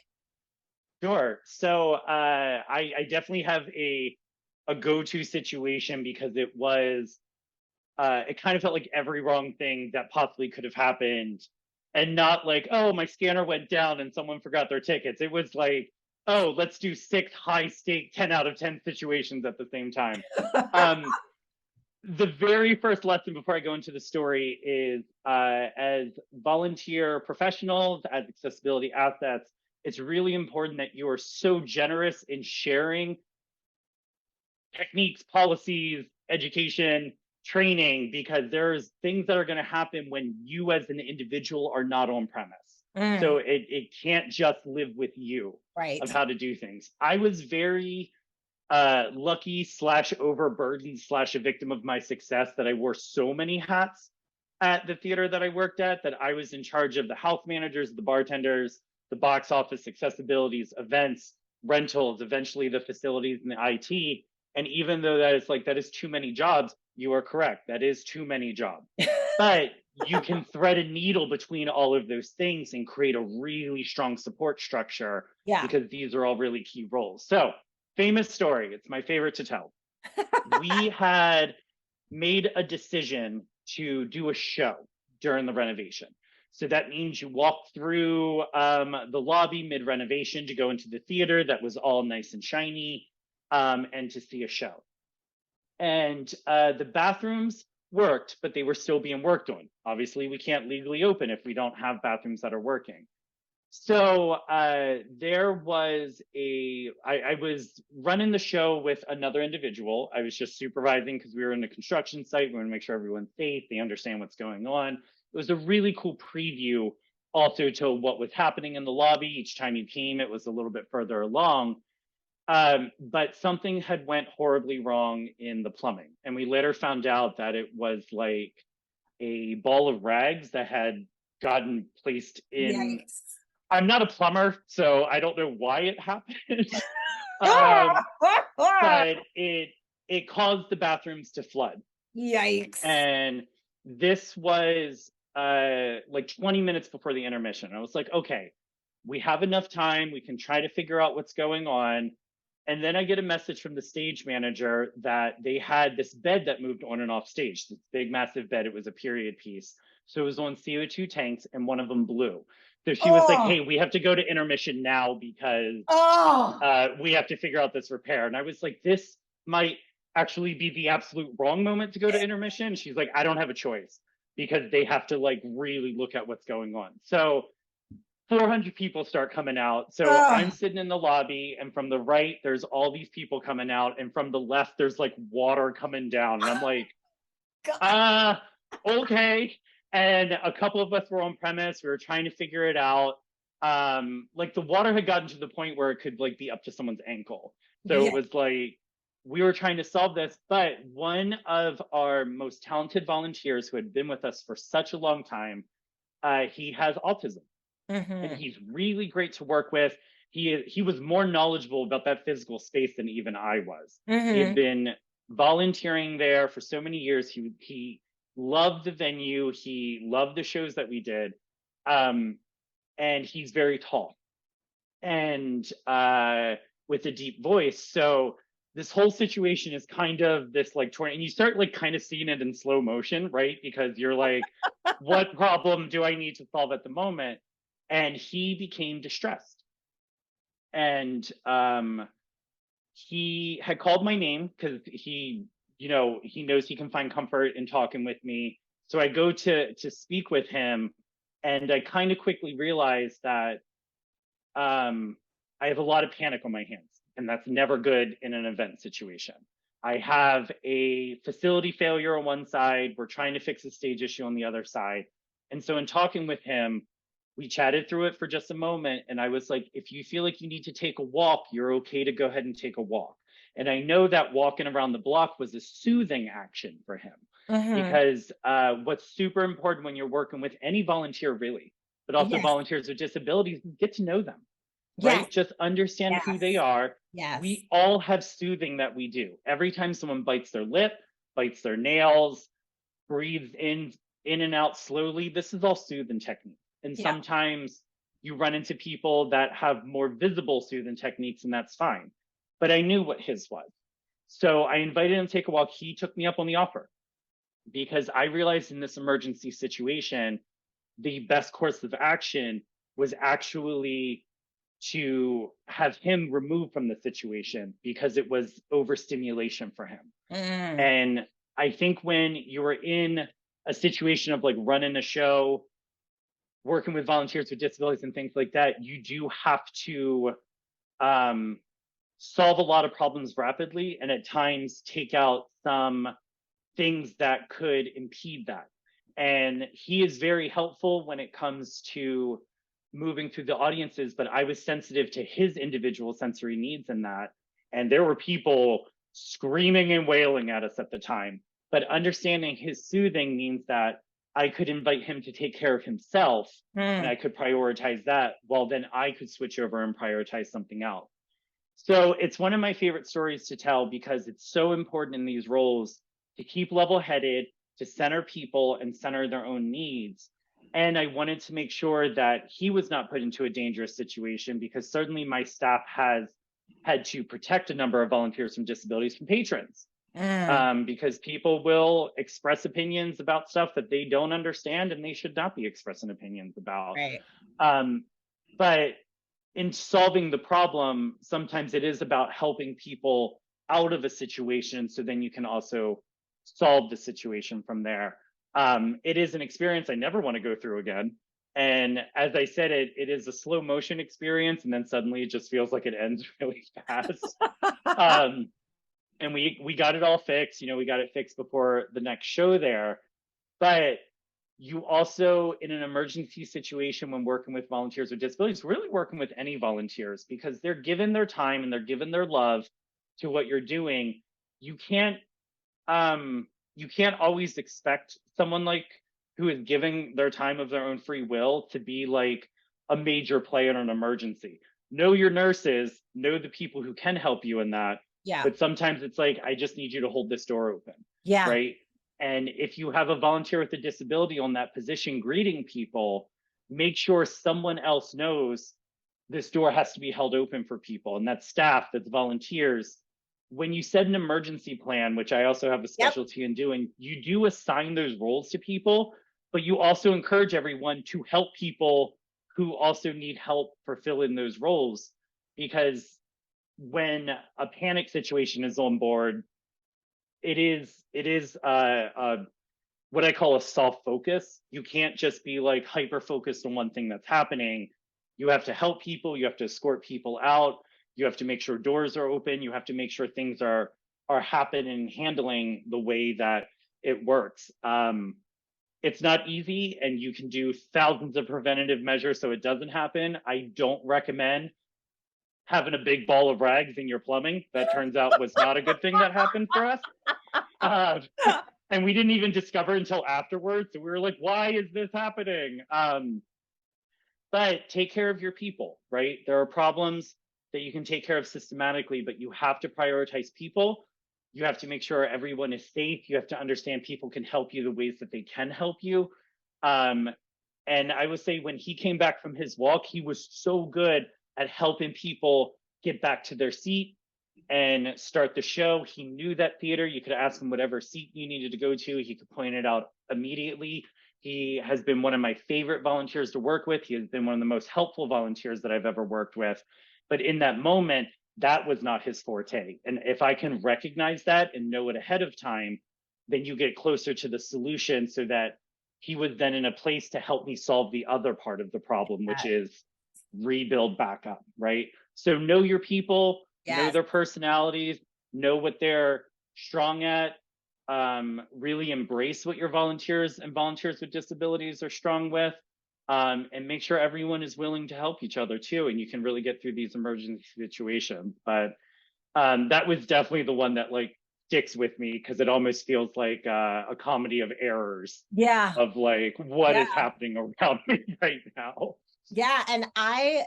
Sure. So I definitely have a go-to situation because it kind of felt like every wrong thing that possibly could have happened, and not like, oh, my scanner went down and someone forgot their tickets. It was like, oh, let's do 6 high stake 10 out of 10 situations at the same time. Um, the very first lesson before I go into the story is as volunteer professionals, as accessibility assets, it's really important that you are so generous in sharing techniques, policies, education, training, because there's things that are going to happen when you as an individual are not on premise. So it can't just live with you of Right. how to do things. I was very lucky slash overburdened slash a victim of my success that I wore so many hats at the theater that I worked at, that I was in charge of the house managers, the bartenders, the box office, accessibilities, events, rentals, eventually the facilities and the IT. And even though that is too many jobs, you are correct. That is too many jobs. But you can thread a needle between all of those things and create a really strong support structure, Yeah. because these are all really key roles. So, famous story. It's my favorite to tell. We had made a decision to do a show during the renovation. So that means you walk through the lobby mid renovation to go into the theater that was all nice and shiny, and to see a show. And the bathrooms worked, but they were still being worked on. Obviously, we can't legally open if we don't have bathrooms that are working. So I was running the show with another individual. I was just supervising because we were in a construction site. We want to make sure everyone's safe. They understand what's going on. It was a really cool preview also to what was happening in the lobby. Each time you came, it was a little bit further along. But something had went horribly wrong in the plumbing. And we later found out that it was like a ball of rags that had gotten placed in. Yikes. I'm not a plumber, so I don't know why it happened. um, but it caused the bathrooms to flood. Yikes. And this was like 20 minutes before the intermission. I was like, okay, we have enough time. We can try to figure out what's going on. And then I get a message from the stage manager that they had this bed that moved on and off stage, this big, massive bed. It was a period piece. So it was on CO2 tanks and one of them blew. So she was like, Oh, hey, we have to go to intermission now because oh, we have to figure out this repair. And I was like, this might, actually be the absolute wrong moment to go to intermission. She's like, I don't have a choice because they have to like really look at what's going on. So 400 people start coming out. So I'm Oh, sitting in the lobby, and from the right, there's all these people coming out, and from the left, there's like water coming down. And I'm like, God. okay. And a couple of us were on premise. We were trying to figure it out. Like the water had gotten to the point where it could like be up to someone's ankle. So it Yeah. was like we were trying to solve this, but one of our most talented volunteers who had been with us for such a long time, he has autism, and Mm-hmm. he's really great to work with. He was more knowledgeable about that physical space than even I was. He had Mm-hmm. been volunteering there for so many years. He loved the venue. He loved the shows that we did, and he's very tall and with a deep voice. So this whole situation is kind of this like torn, and you start like kind of seeing it in slow motion, right? Because you're like, what problem do I need to solve at the moment? And he became distressed, and he had called my name because he knows he can find comfort in talking with me. So I go to speak with him, and I kind of quickly realized that um, I have a lot of panic on my hands, and that's never good in an event situation. I have a facility failure on one side. We're trying to fix a stage issue on the other side. And so, in talking with him, we chatted through it for just a moment. And I was like, if you feel like you need to take a walk, you're okay to go ahead and take a walk. And I know that walking around the block was a soothing action for him Mm-hmm. because what's super important when you're working with any volunteer, really, but also Yes. volunteers with disabilities, get to know them, Yes. right? Just understand who they Yes. are. Yes. We all have soothing that we do. Every time someone bites their lip, bites their nails, breathes in and out slowly, this is all soothing technique. And Yeah. sometimes you run into people that have more visible soothing techniques, and that's fine. But I knew what his was. So I invited him to take a walk. He took me up on the offer because I realized in this emergency situation, the best course of action was actually to have him removed from the situation because it was overstimulation for him. Mm. And I think when you're in a situation of like running a show, working with volunteers with disabilities and things like that, you do have to um, solve a lot of problems rapidly and at times take out some things that could impede that. And he is very helpful when it comes to moving through the audiences, but I was sensitive to his individual sensory needs in that. And there were people screaming and wailing at us at the time. But understanding his soothing means that I could invite him to take care of himself and Mm. I could prioritize that while then I could switch over and prioritize something else. So it's one of my favorite stories to tell because it's so important in these roles to keep level headed, to center people and center their own needs. And I wanted to make sure that he was not put into a dangerous situation because certainly my staff has had to protect a number of volunteers from disabilities from patrons Mm. because people will express opinions about stuff that they don't understand and they should not be expressing opinions about. Right. Um, but in solving the problem, sometimes it is about helping people out of a situation so then you can also solve the situation from there. It is an experience I never want to go through again. And as I said, it is a slow motion experience, and then suddenly it just feels like it ends really fast. Um, and we got it all fixed. We got it fixed before the next show there. But you also, in an emergency situation when working with volunteers with disabilities, really working with any volunteers because they're given their time and they're given their love to what you're doing. You can't you can't always expect someone like who is giving their time of their own free will to be like a major player in an emergency. Know your nurses, know the people who can help you in that. Yeah. But sometimes it's like, I just need you to hold this door open, Yeah. right? And if you have a volunteer with a disability on that position greeting people, make sure someone else knows this door has to be held open for people. And that's staff, that's volunteers. When you set an emergency plan, which I also have a Yep. specialty in doing, you do assign those roles to people, but you also encourage everyone to help people who also need help fulfill in those roles. Because when a panic situation is on board, it is what I call a soft focus. You can't just be like hyper focused on one thing that's happening. You have to help people, you have to escort people out, you have to make sure doors are open, you have to make sure things are happening and handling the way that it works. It's not easy, and you can do thousands of preventative measures so it doesn't happen. I don't recommend having a big ball of rags in your plumbing. That turns out was not a good thing that happened for us. Uh, and we didn't even discover until afterwards. So we were like, why is this happening? But take care of your people, right? There are problems that you can take care of systematically, but you have to prioritize people. You have to make sure everyone is safe. You have to understand people can help you the ways that they can help you. Um, and I would say when he came back from his walk, he was so good at helping people get back to their seat and start the show. He knew that theater. You could ask him whatever seat you needed to go to. He could point it out immediately. He has been one of my favorite volunteers to work with. He has been one of the most helpful volunteers that I've ever worked with. But in that moment, that was not his forte. And if I can recognize that and know it ahead of time, then you get closer to the solution so that he was then in a place to help me solve the other part of the problem, which is rebuild back up, right? So know your people, know their personalities, know what they're strong at, really embrace what your volunteers and volunteers with disabilities are strong with, and make sure everyone is willing to help each other too, and you can really get through these emergency situations. But that was definitely the one that like sticks with me because it almost feels like a comedy of errors. Yeah. Of like what is happening around me right now. Yeah, and I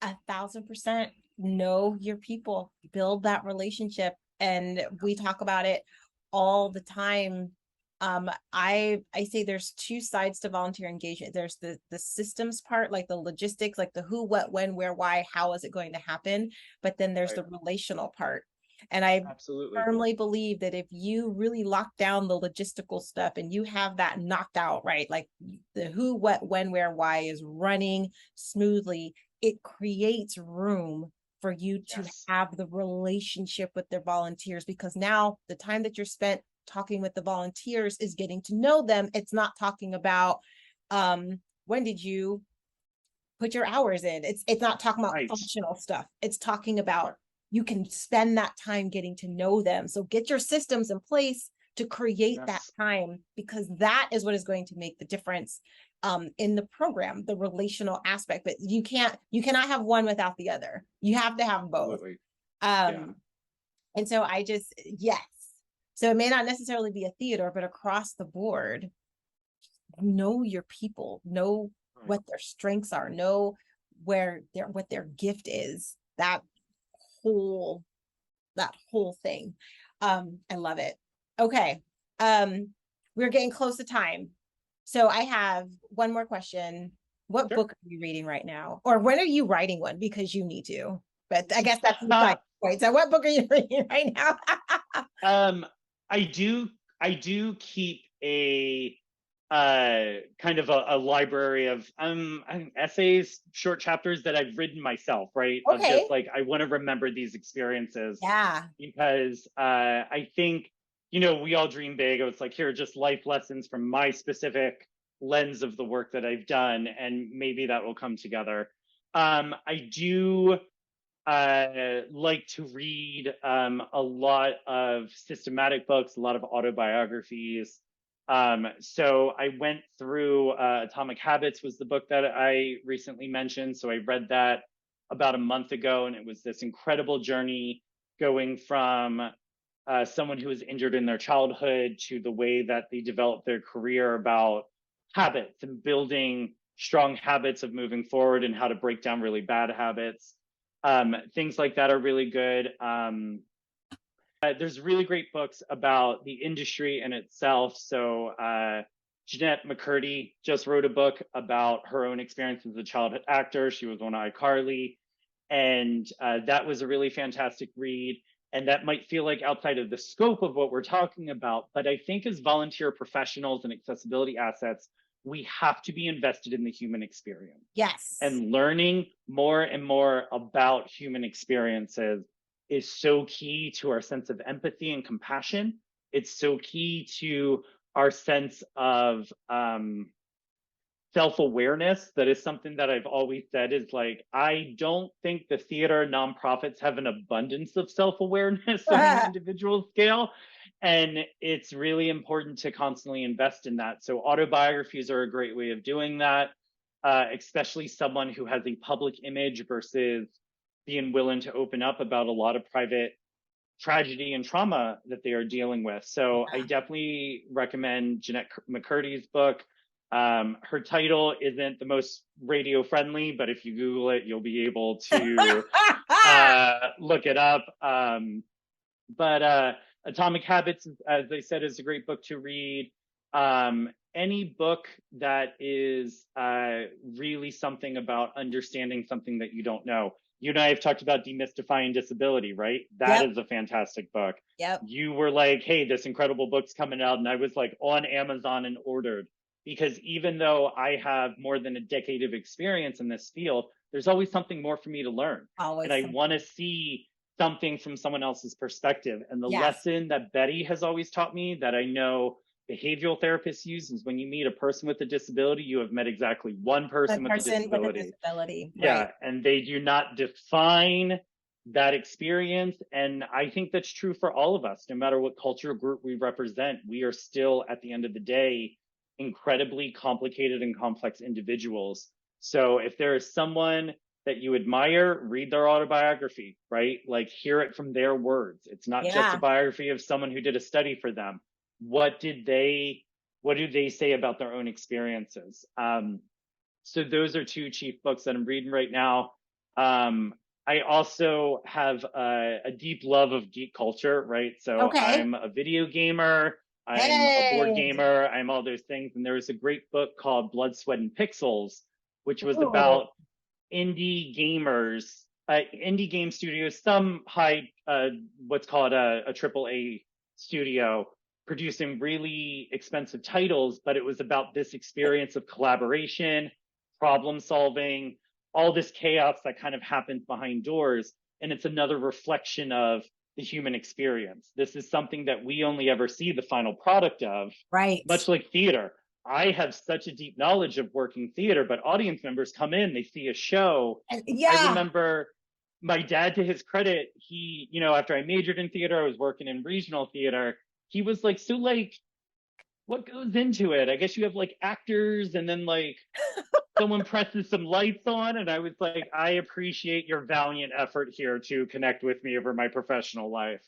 1,000% know your people, build that relationship, and we talk about it all the time. I say there's two sides to volunteer engagement. There's the systems part, like the logistics, like the who, what, when, where, why, how is it going to happen? But then there's the relational part. And I firmly believe that if you really lock down the logistical stuff and you have that knocked out, right? Like the who, what, when, where, why is running smoothly, it creates room for you to have the relationship with their volunteers, because now the time that you're spent talking with the volunteers is getting to know them. It's not talking about when did you put your hours in. It's not talking about functional stuff. It's talking about you can spend that time getting to know them. So get your systems in place to create that time, because that is what is going to make the difference in the program, the relational aspect. But you cannot have one without the other. You have to have both. And so I just, so it may not necessarily be a theater, but across the board, know your people, know what their strengths are, know what their gift is. That whole thing. I love it. Okay. We're getting close to time. So I have one more question. What book are you reading right now? Or when are you writing one? Because you need to. But I guess that's the point. So what book are you reading right now? I do keep a kind of a library of essays, short chapters that I've written myself, right? Of just like, I want to remember these experiences. Because I think, we all dream big. It's like, here are just life lessons from my specific lens of the work that I've done, and maybe that will come together. I do like to read a lot of systematic books, a lot of autobiographies. So I went through Atomic Habits was the book that I recently mentioned. So I read that about a month ago, and it was this incredible journey going from someone who was injured in their childhood to the way that they developed their career, about habits and building strong habits of moving forward and how to break down really bad habits. Things like that are really good. There's really great books about the industry in itself. So Jeanette McCurdy just wrote a book about her own experience as a childhood actor. She was on iCarly, and that was a really fantastic read. And that might feel like outside of the scope of what we're talking about, but I think as volunteer professionals and accessibility assets, we have to be invested in the human experience. Yes. And learning more and more about human experiences is so key to our sense of empathy and compassion. It's so key to our sense of self-awareness. That is something that I've always said is like, I don't think the theater nonprofits have an abundance of self-awareness on an individual scale. And it's really important to constantly invest in that. So autobiographies are a great way of doing that, especially someone who has a public image versus being willing to open up about a lot of private tragedy and trauma that they are dealing with. So I definitely recommend Jeanette McCurdy's book. Her title isn't the most radio friendly, but if you Google it, you'll be able to look it up. But Atomic Habits, as I said, is a great book to read. Any book that is really something about understanding something that you don't know. You and I have talked about demystifying disability, right? That is a fantastic book. Yep. You were like, hey, this incredible book's coming out. And I was like on Amazon and ordered, because even though I have more than a decade of experience in this field, there's always something more for me to learn. Always. And I want to see something from someone else's perspective. And the lesson that Betty has always taught me, that I know behavioral therapists use, is when you meet a person with a disability, you have met exactly one person with a disability. Yeah, and they do not define that experience. And I think that's true for all of us. No matter what culture group we represent, we are still, at the end of the day, incredibly complicated and complex individuals. So if there is someone that you admire, read their autobiography, right? Like, hear it from their words. It's not just a biography of someone who did a study for them. What do they say about their own experiences? So those are two chief books that I'm reading right now. I also have a deep love of geek culture, right? So I'm a video gamer, I'm a board gamer, I'm all those things. And there was a great book called Blood, Sweat, and Pixels, which was about indie gamers, indie game studios, some high, what's called a AAA studio, producing really expensive titles, but it was about this experience of collaboration, problem solving, all this chaos that kind of happens behind doors. And it's another reflection of the human experience. This is something that we only ever see the final product of, right? Much like theater. I have such a deep knowledge of working theater, but audience members come in, they see a show. I remember my dad, to his credit, he, after I majored in theater, I was working in regional theater. He was like, so like, what goes into it? I guess you have like actors, and then like someone presses some lights on. And I was like, I appreciate your valiant effort here to connect with me over my professional life.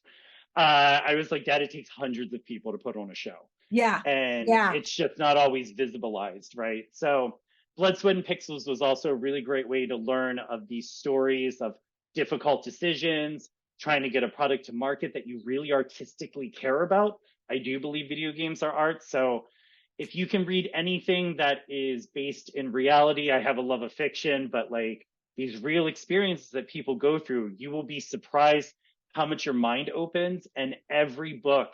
I was like, Dad, it takes hundreds of people to put on a show. And it's just not always visibilized, right? So Blood, Sweat, and Pixels was also a really great way to learn of these stories of difficult decisions, trying to get a product to market that you really artistically care about. I do believe video games are art. So if you can read anything that is based in reality, I have a love of fiction, but like these real experiences that people go through, you will be surprised how much your mind opens. And every book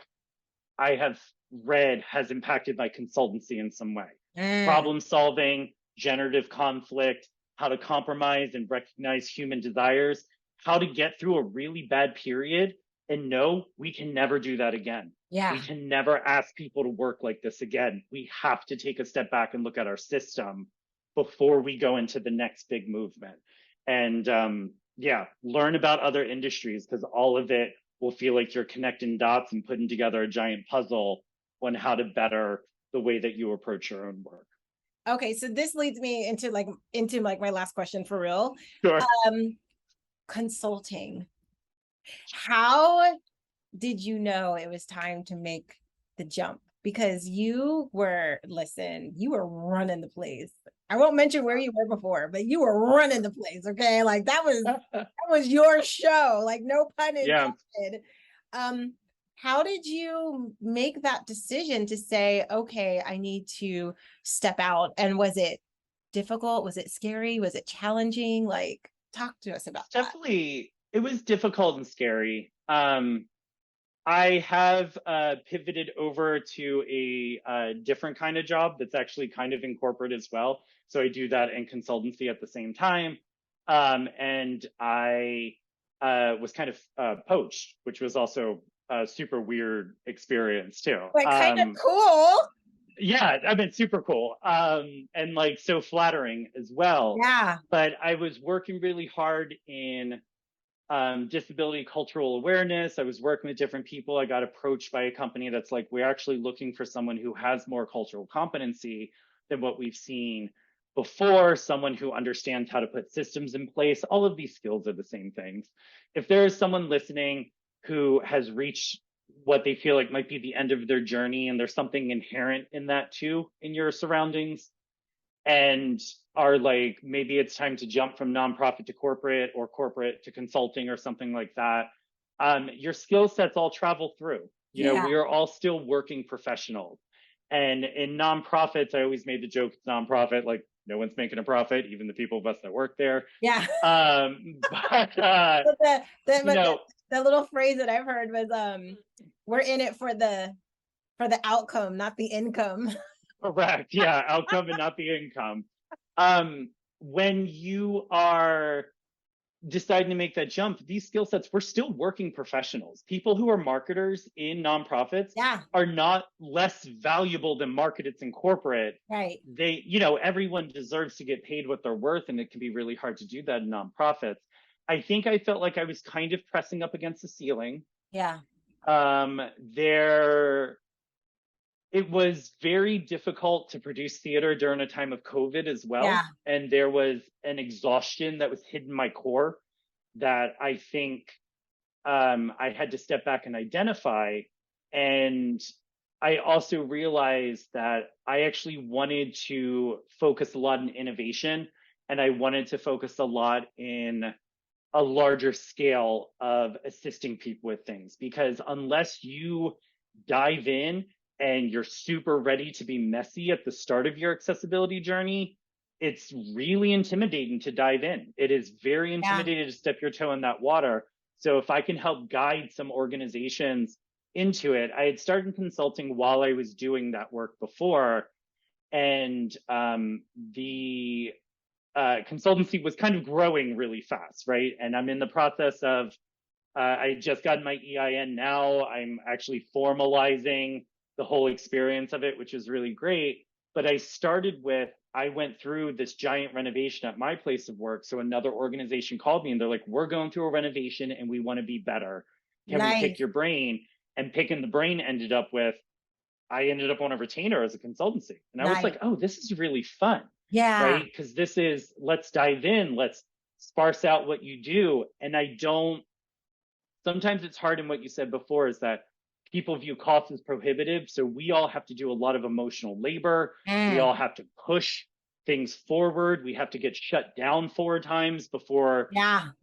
I have read has impacted my consultancy in some way. Problem solving, generative conflict, how to compromise and recognize human desires, how to get through a really bad period and know we can never do that again. We can never ask people to work like this again. We have to take a step back and look at our system before we go into the next big movement. And learn about other industries, because all of it will feel like you're connecting dots and putting together a giant puzzle on how to better the way that you approach your own work. Okay, so this leads me into my last question for real. Sure. Consulting. How did you know it was time to make the jump? Because you were running the place. I won't mention where you were before, but you were running the place. Okay, like that was your show. Like, no pun intended. How did you make that decision to say, okay, I need to step out? And was it difficult? Was it scary? Was it challenging? Like, talk to us about that. Definitely, it was difficult and scary. I have pivoted over to a different kind of job that's actually kind of in corporate as well. So I do that in consultancy at the same time. And I was kind of poached, which was also a super weird experience too. But kind of cool. Yeah, I mean, super cool. And like so flattering as well. Yeah. But I was working really hard in disability cultural awareness. I was working with different people. I got approached by a company that's like, we're actually looking for someone who has more cultural competency than what we've seen before, someone who understands how to put systems in place. All of these skills are the same things. If there is someone listening who has reached what they feel like might be the end of their journey, and there's something inherent in that too, in your surroundings, and are like, maybe it's time to jump from nonprofit to corporate or corporate to consulting or something like that. Your skill sets all travel through. You know, we are all still working professionals. And in nonprofits, I always made the joke, it's nonprofit, like no one's making a profit, even the people of us that work there. Yeah. But the little phrase that I've heard was we're in it for the outcome, not the income. Correct. Yeah, outcome and not the income. When you are deciding to make that jump, these skill sets, we're still working professionals. People who are marketers in nonprofits are not less valuable than marketers in corporate. Right. They, everyone deserves to get paid what they're worth, and it can be really hard to do that in nonprofits. I think I felt like I was kind of pressing up against the ceiling. Yeah. It was very difficult to produce theater during a time of COVID as well. Yeah. And there was an exhaustion that was hidden in my core that I think I had to step back and identify. And I also realized that I actually wanted to focus a lot in innovation, and I wanted to focus a lot in a larger scale of assisting people with things, because unless you dive in and you're super ready to be messy at the start of your accessibility journey, it's really intimidating to dive in. It is very intimidating to step your toe in that water. So if I can help guide some organizations into it, I had started consulting while I was doing that work before. And the consultancy was kind of growing really fast, right? And I'm in the process of, I just got my EIN now. I'm actually formalizing the whole experience of it, which is really great. But I went through this giant renovation at my place of work. So another organization called me and they're like, we're going through a renovation and we want to be better. Can we pick your brain? And picking the brain I ended up on a retainer as a consultancy. And I was like, oh, this is really fun. Yeah. Right. Because this is, let's dive in, let's sparse out what you do. And sometimes it's hard in what you said before, is that people view cost as prohibitive. So we all have to do a lot of emotional labor. We all have to push things forward. We have to get shut down 4 times before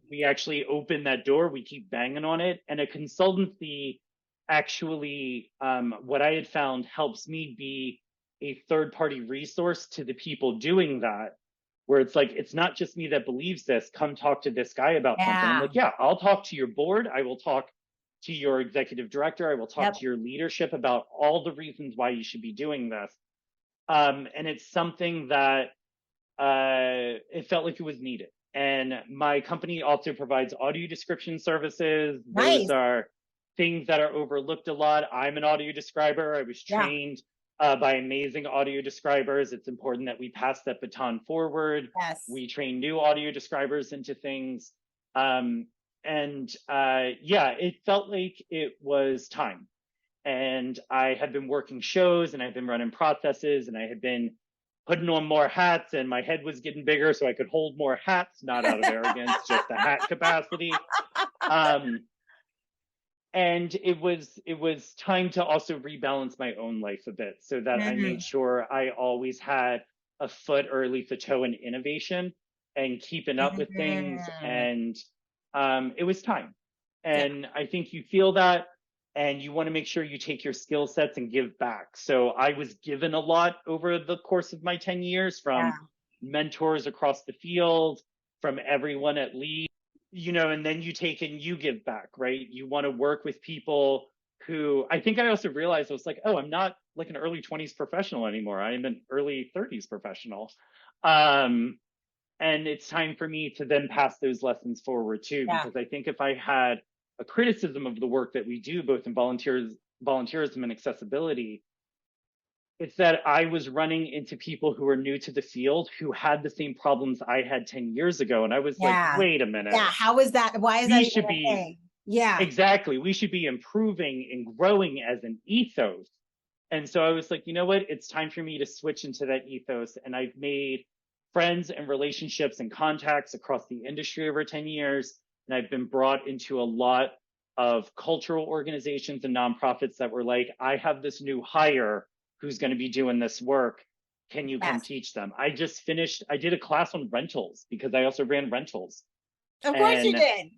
we actually open that door. We keep banging on it. And a consultancy actually, what I had found, helps me be a third-party resource to the people doing that, where it's like, it's not just me that believes this. Come talk to this guy about something. I'm like, yeah, I'll talk to your board. I will talk to your executive director. I will talk to your leadership about all the reasons why you should be doing this. And it's something that it felt like it was needed. And my company also provides audio description services. Those are things that are overlooked a lot. I'm an audio describer. I was trained by amazing audio describers. It's important that we pass that baton forward. We train new audio describers into things. It felt like it was time. And I had been working shows and I've been running processes and I had been putting on more hats, and my head was getting bigger so I could hold more hats, not out of arrogance, just the hat capacity. And it was time to also rebalance my own life a bit, so that I made sure I always had a foot or at least a toe in innovation and keeping up with things. And it was time. And I think you feel that, and you want to make sure you take your skill sets and give back. So I was given a lot over the course of my 10 years from mentors across the field, from everyone at Lead, and then you take and you give back, right? You want to work with people who, I think I also realized, I was like, oh, I'm not like an early 20s professional anymore. I am an early 30s professional. And it's time for me to then pass those lessons forward too, Yeah. because I think if I had a criticism of the work that we do, both in volunteerism and accessibility, it's that I was running into people who were new to the field who had the same problems I had 10 years ago. And I was like, Yeah. wait a minute. Yeah. How is that? Why is that We even should a be, thing? Yeah. exactly, we should be improving and growing as an ethos. And so I was like, you know what? It's time for me to switch into that ethos. And I've made friends and relationships and contacts across the industry over 10 years. And I've been brought into a lot of cultural organizations and nonprofits that were like, I have this new hire who's going to be doing this work. Can you come Yes. teach them? I did a class on rentals because I also ran rentals. Of course you did.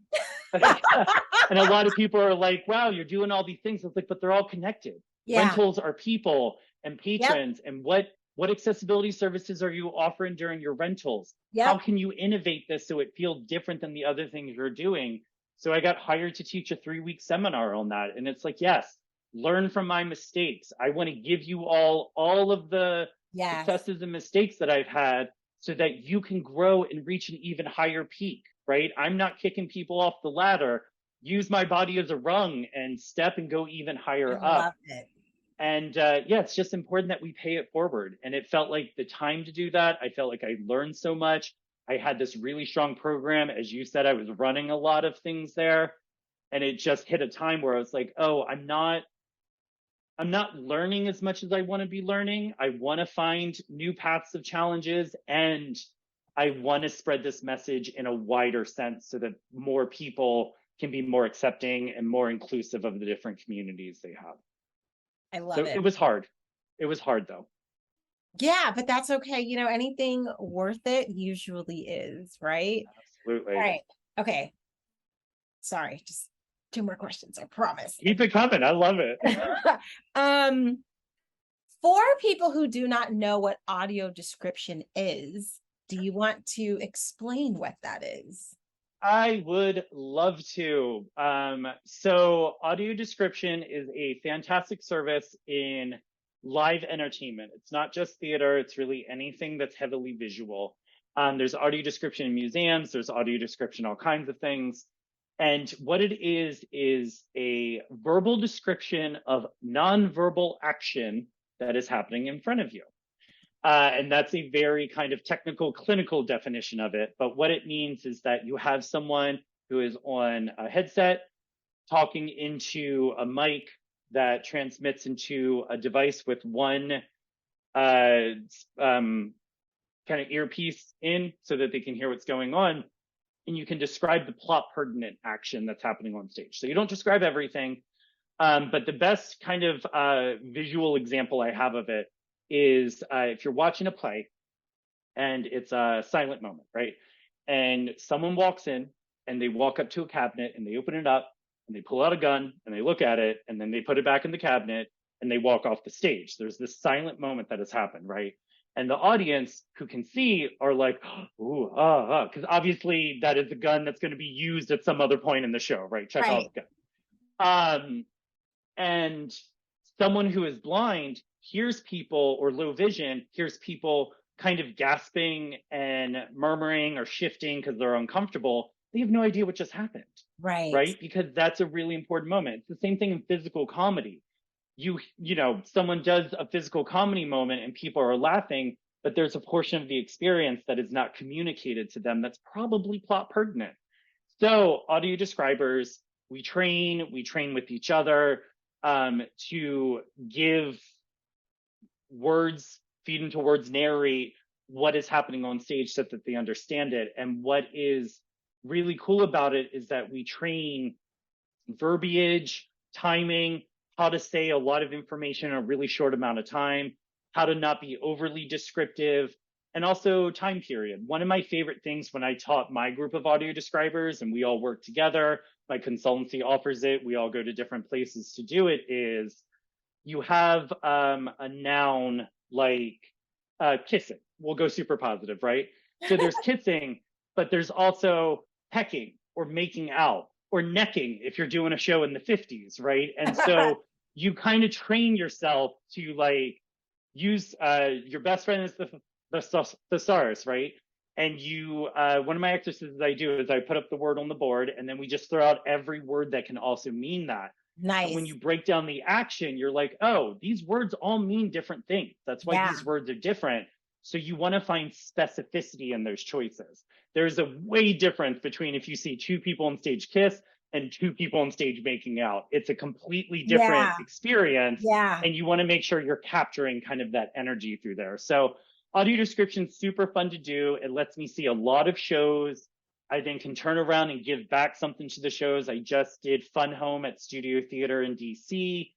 And a lot of people are like, wow, you're doing all these things. It's like, but they're all connected. Yeah. Rentals are people and patrons. Yep. And what accessibility services are you offering during your rentals? Yep. How can you innovate this so it feels different than the other things you're doing? So I got hired to teach a 3-week seminar on that. And it's like, yes, learn from my mistakes. I want to give you all of the Yes. successes and mistakes that I've had so that you can grow and reach an even higher peak, right? I'm not kicking people off the ladder. Use my body as a rung and step and go even higher I up. love it. And yeah, it's just important that we pay it forward. And it felt like the time to do that. I felt like I learned so much. I had this really strong program. As you said, I was running a lot of things there. And it just hit a time where I was like, oh, I'm not learning as much as I want to be learning. I want to find new paths of challenges, and I want to spread this message in a wider sense so that more people can be more accepting and more inclusive of the different communities they have. I love So it. it was hard. It was hard though. Yeah, but that's okay. You know, anything worth it usually is, right? Absolutely. All right. Okay. Sorry, just 2 more questions, I promise. Keep it coming. I love it. For people who do not know what audio description is, do you want to explain what that is? I would love to. So audio description is a fantastic service in live entertainment. It's not just theater, it's really anything that's heavily visual. There's audio description in museums, there's audio description, all kinds of things. And what it is a verbal description of nonverbal action that is happening in front of you. And that's a very kind of technical, clinical definition of it. But what it means is that you have someone who is on a headset talking into a mic that transmits into a device with one kind of earpiece in so that they can hear what's going on. And you can describe the plot pertinent action that's happening on stage. So you don't describe everything, but the best kind of visual example I have of it is if you're watching a play and it's a silent moment, right? And someone walks in and they walk up to a cabinet and they open it up and they pull out a gun and they look at it and then they put it back in the cabinet and they walk off the stage. There's this silent moment that has happened, right? And the audience who can see are like, ooh, because obviously that is the gun that's going to be used at some other point in the show, right? Chekhov's gun. And someone who is blind hears people, or low vision, hears people kind of gasping and murmuring or shifting because they're uncomfortable. They have no idea what just happened. Right? Because that's a really important moment. It's the same thing in physical comedy. You know, someone does a physical comedy moment and people are laughing, but there's a portion of the experience that is not communicated to them that's probably plot pertinent. So audio describers, we train with each other to give words, feed into words, narrate what is happening on stage so that they understand it. And what is really cool about it is that we train verbiage, timing, how to say a lot of information in a really short amount of time, how to not be overly descriptive, and also time period. One of my favorite things when I taught my group of audio describers and we all work together, my consultancy offers it, we all go to different places to do it, is you have a noun like kissing. We'll go super positive, right? So there's kissing, but there's also pecking or making out or necking if you're doing a show in the 50s, right? And so you kind of train yourself to like use your best friend is the thesaurus, right? And you, one of my exercises I do is I put up the word on the board, and then we just throw out every word that can also mean that. And when Nice. you break down the action, you're like, oh, these words all mean different things. That's why Yeah. these words are different. So you want to find specificity in those choices. There's a way difference between if you see two people on stage kiss and two people on stage making out. It's a completely different Yeah. experience. Yeah. And you want to make sure you're capturing kind of that energy through there. So audio description, super fun to do. It lets me see a lot of shows. I then can turn around and give back something to the shows. I just did Fun Home at Studio Theater in DC,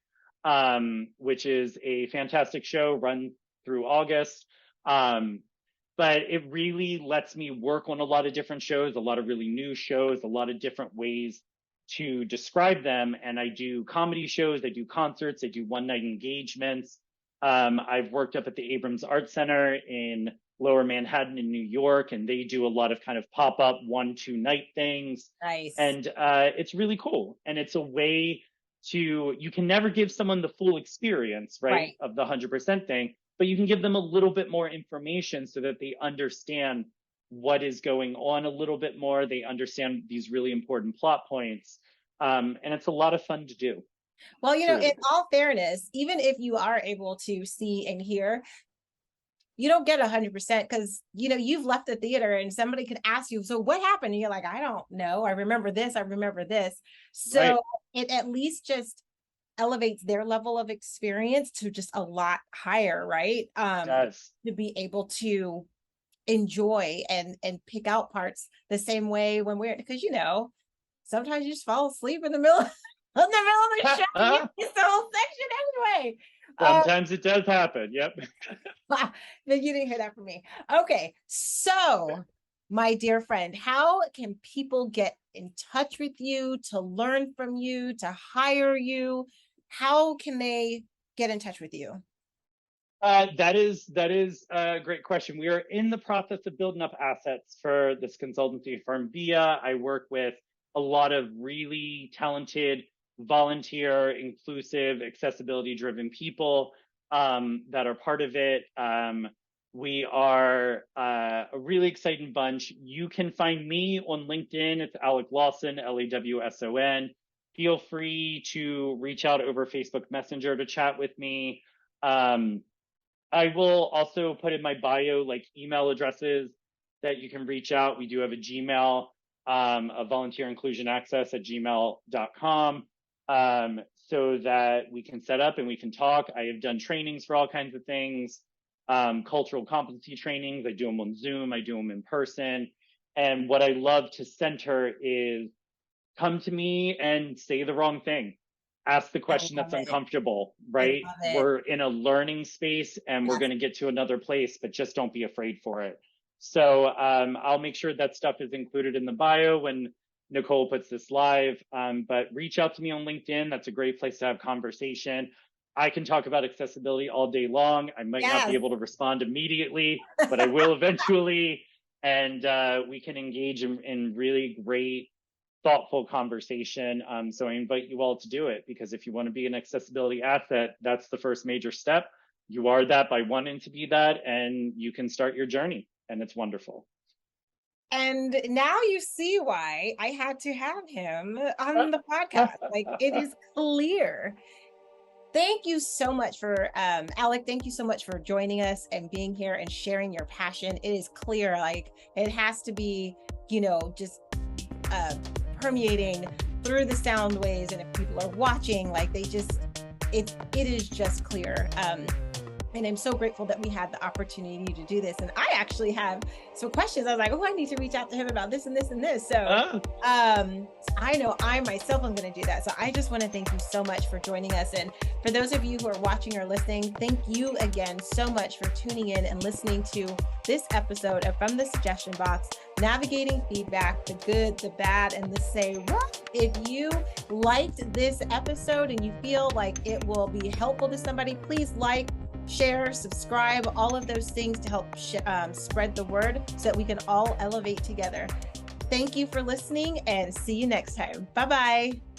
which is a fantastic show run through August. But it really lets me work on a lot of different shows, a lot of really new shows, a lot of different ways to describe them. And I do comedy shows, I do concerts, I do one-night engagements. I've worked up at the Abrams Art Center in Lower Manhattan in New York, and they do a lot of kind of pop-up 1-2 night things. Nice. And it's really cool. And it's a way to, you can never give someone the full experience, right. Of the 100% thing, but you can give them a little bit more information so that they understand what is going on a little bit more. They understand these really important plot points. And it's a lot of fun to do. Well, you know, in all fairness, even if you are able to see and hear, you don't get 100% because, you know, you've left the theater and somebody could ask you, so what happened? And you're like, I don't know. I remember this. I remember this. So it at least just elevates their level of experience to just a lot higher, right? To be able to enjoy and pick out parts the same way when we're, because, you know, sometimes you just fall asleep in the middle of the show. It's the whole section anyway. Sometimes it does happen. Yep. But you didn't hear that from me. Okay. So, my dear friend, how can people get in touch with you, to learn from you, to hire you? How can they get in touch with you? That is a great question. We are in the process of building up assets for this consultancy firm, Via. I work with a lot of really talented, volunteer, inclusive, accessibility-driven people that are part of it. We are a really exciting bunch. You can find me on LinkedIn. It's Alec Lawson, Lawson. Feel free to reach out over Facebook Messenger to chat with me. I will also put in my bio like email addresses that you can reach out. We do have a Gmail, a volunteer inclusion access at gmail.com, so that we can set up and we can talk. I have done trainings for all kinds of things, cultural competency trainings. I do them on Zoom. I do them in person. And what I love to center is come to me and say the wrong thing. Ask the question that's uncomfortable, right? We're in a learning space and we're going to get to another place, but just don't be afraid for it. So I'll make sure that stuff is included in the bio when Nicole puts this live. But reach out to me on LinkedIn. That's a great place to have conversation. I can talk about accessibility all day long. I might not be able to respond immediately, but I will eventually. And we can engage in really great, thoughtful conversation. So I invite you all to do it, because if you want to be an accessibility asset, that's the first major step. You are that by wanting to be that, and you can start your journey, and it's wonderful. And now you see why I had to have him on the podcast. Like, it is clear. Thank you so much for, Alec, thank you so much for joining us and being here and sharing your passion. It is clear, like, it has to be, you know, just permeating through the sound waves, and if people are watching, like, they just, it is just clear. And I'm so grateful that we had the opportunity to do this. And I actually have some questions. I was like, oh, I need to reach out to him about this and this and this. So I know I myself am going to do that. So I just want to thank you so much for joining us. And for those of you who are watching or listening, thank you again so much for tuning in and listening to this episode of From the Suggestion Box, navigating feedback, the good, the bad, and the say what. If you liked this episode and you feel like it will be helpful to somebody, please like, share, subscribe, all of those things to help spread the word so that we can all elevate together. Thank you for listening, and see you next time. Bye-bye.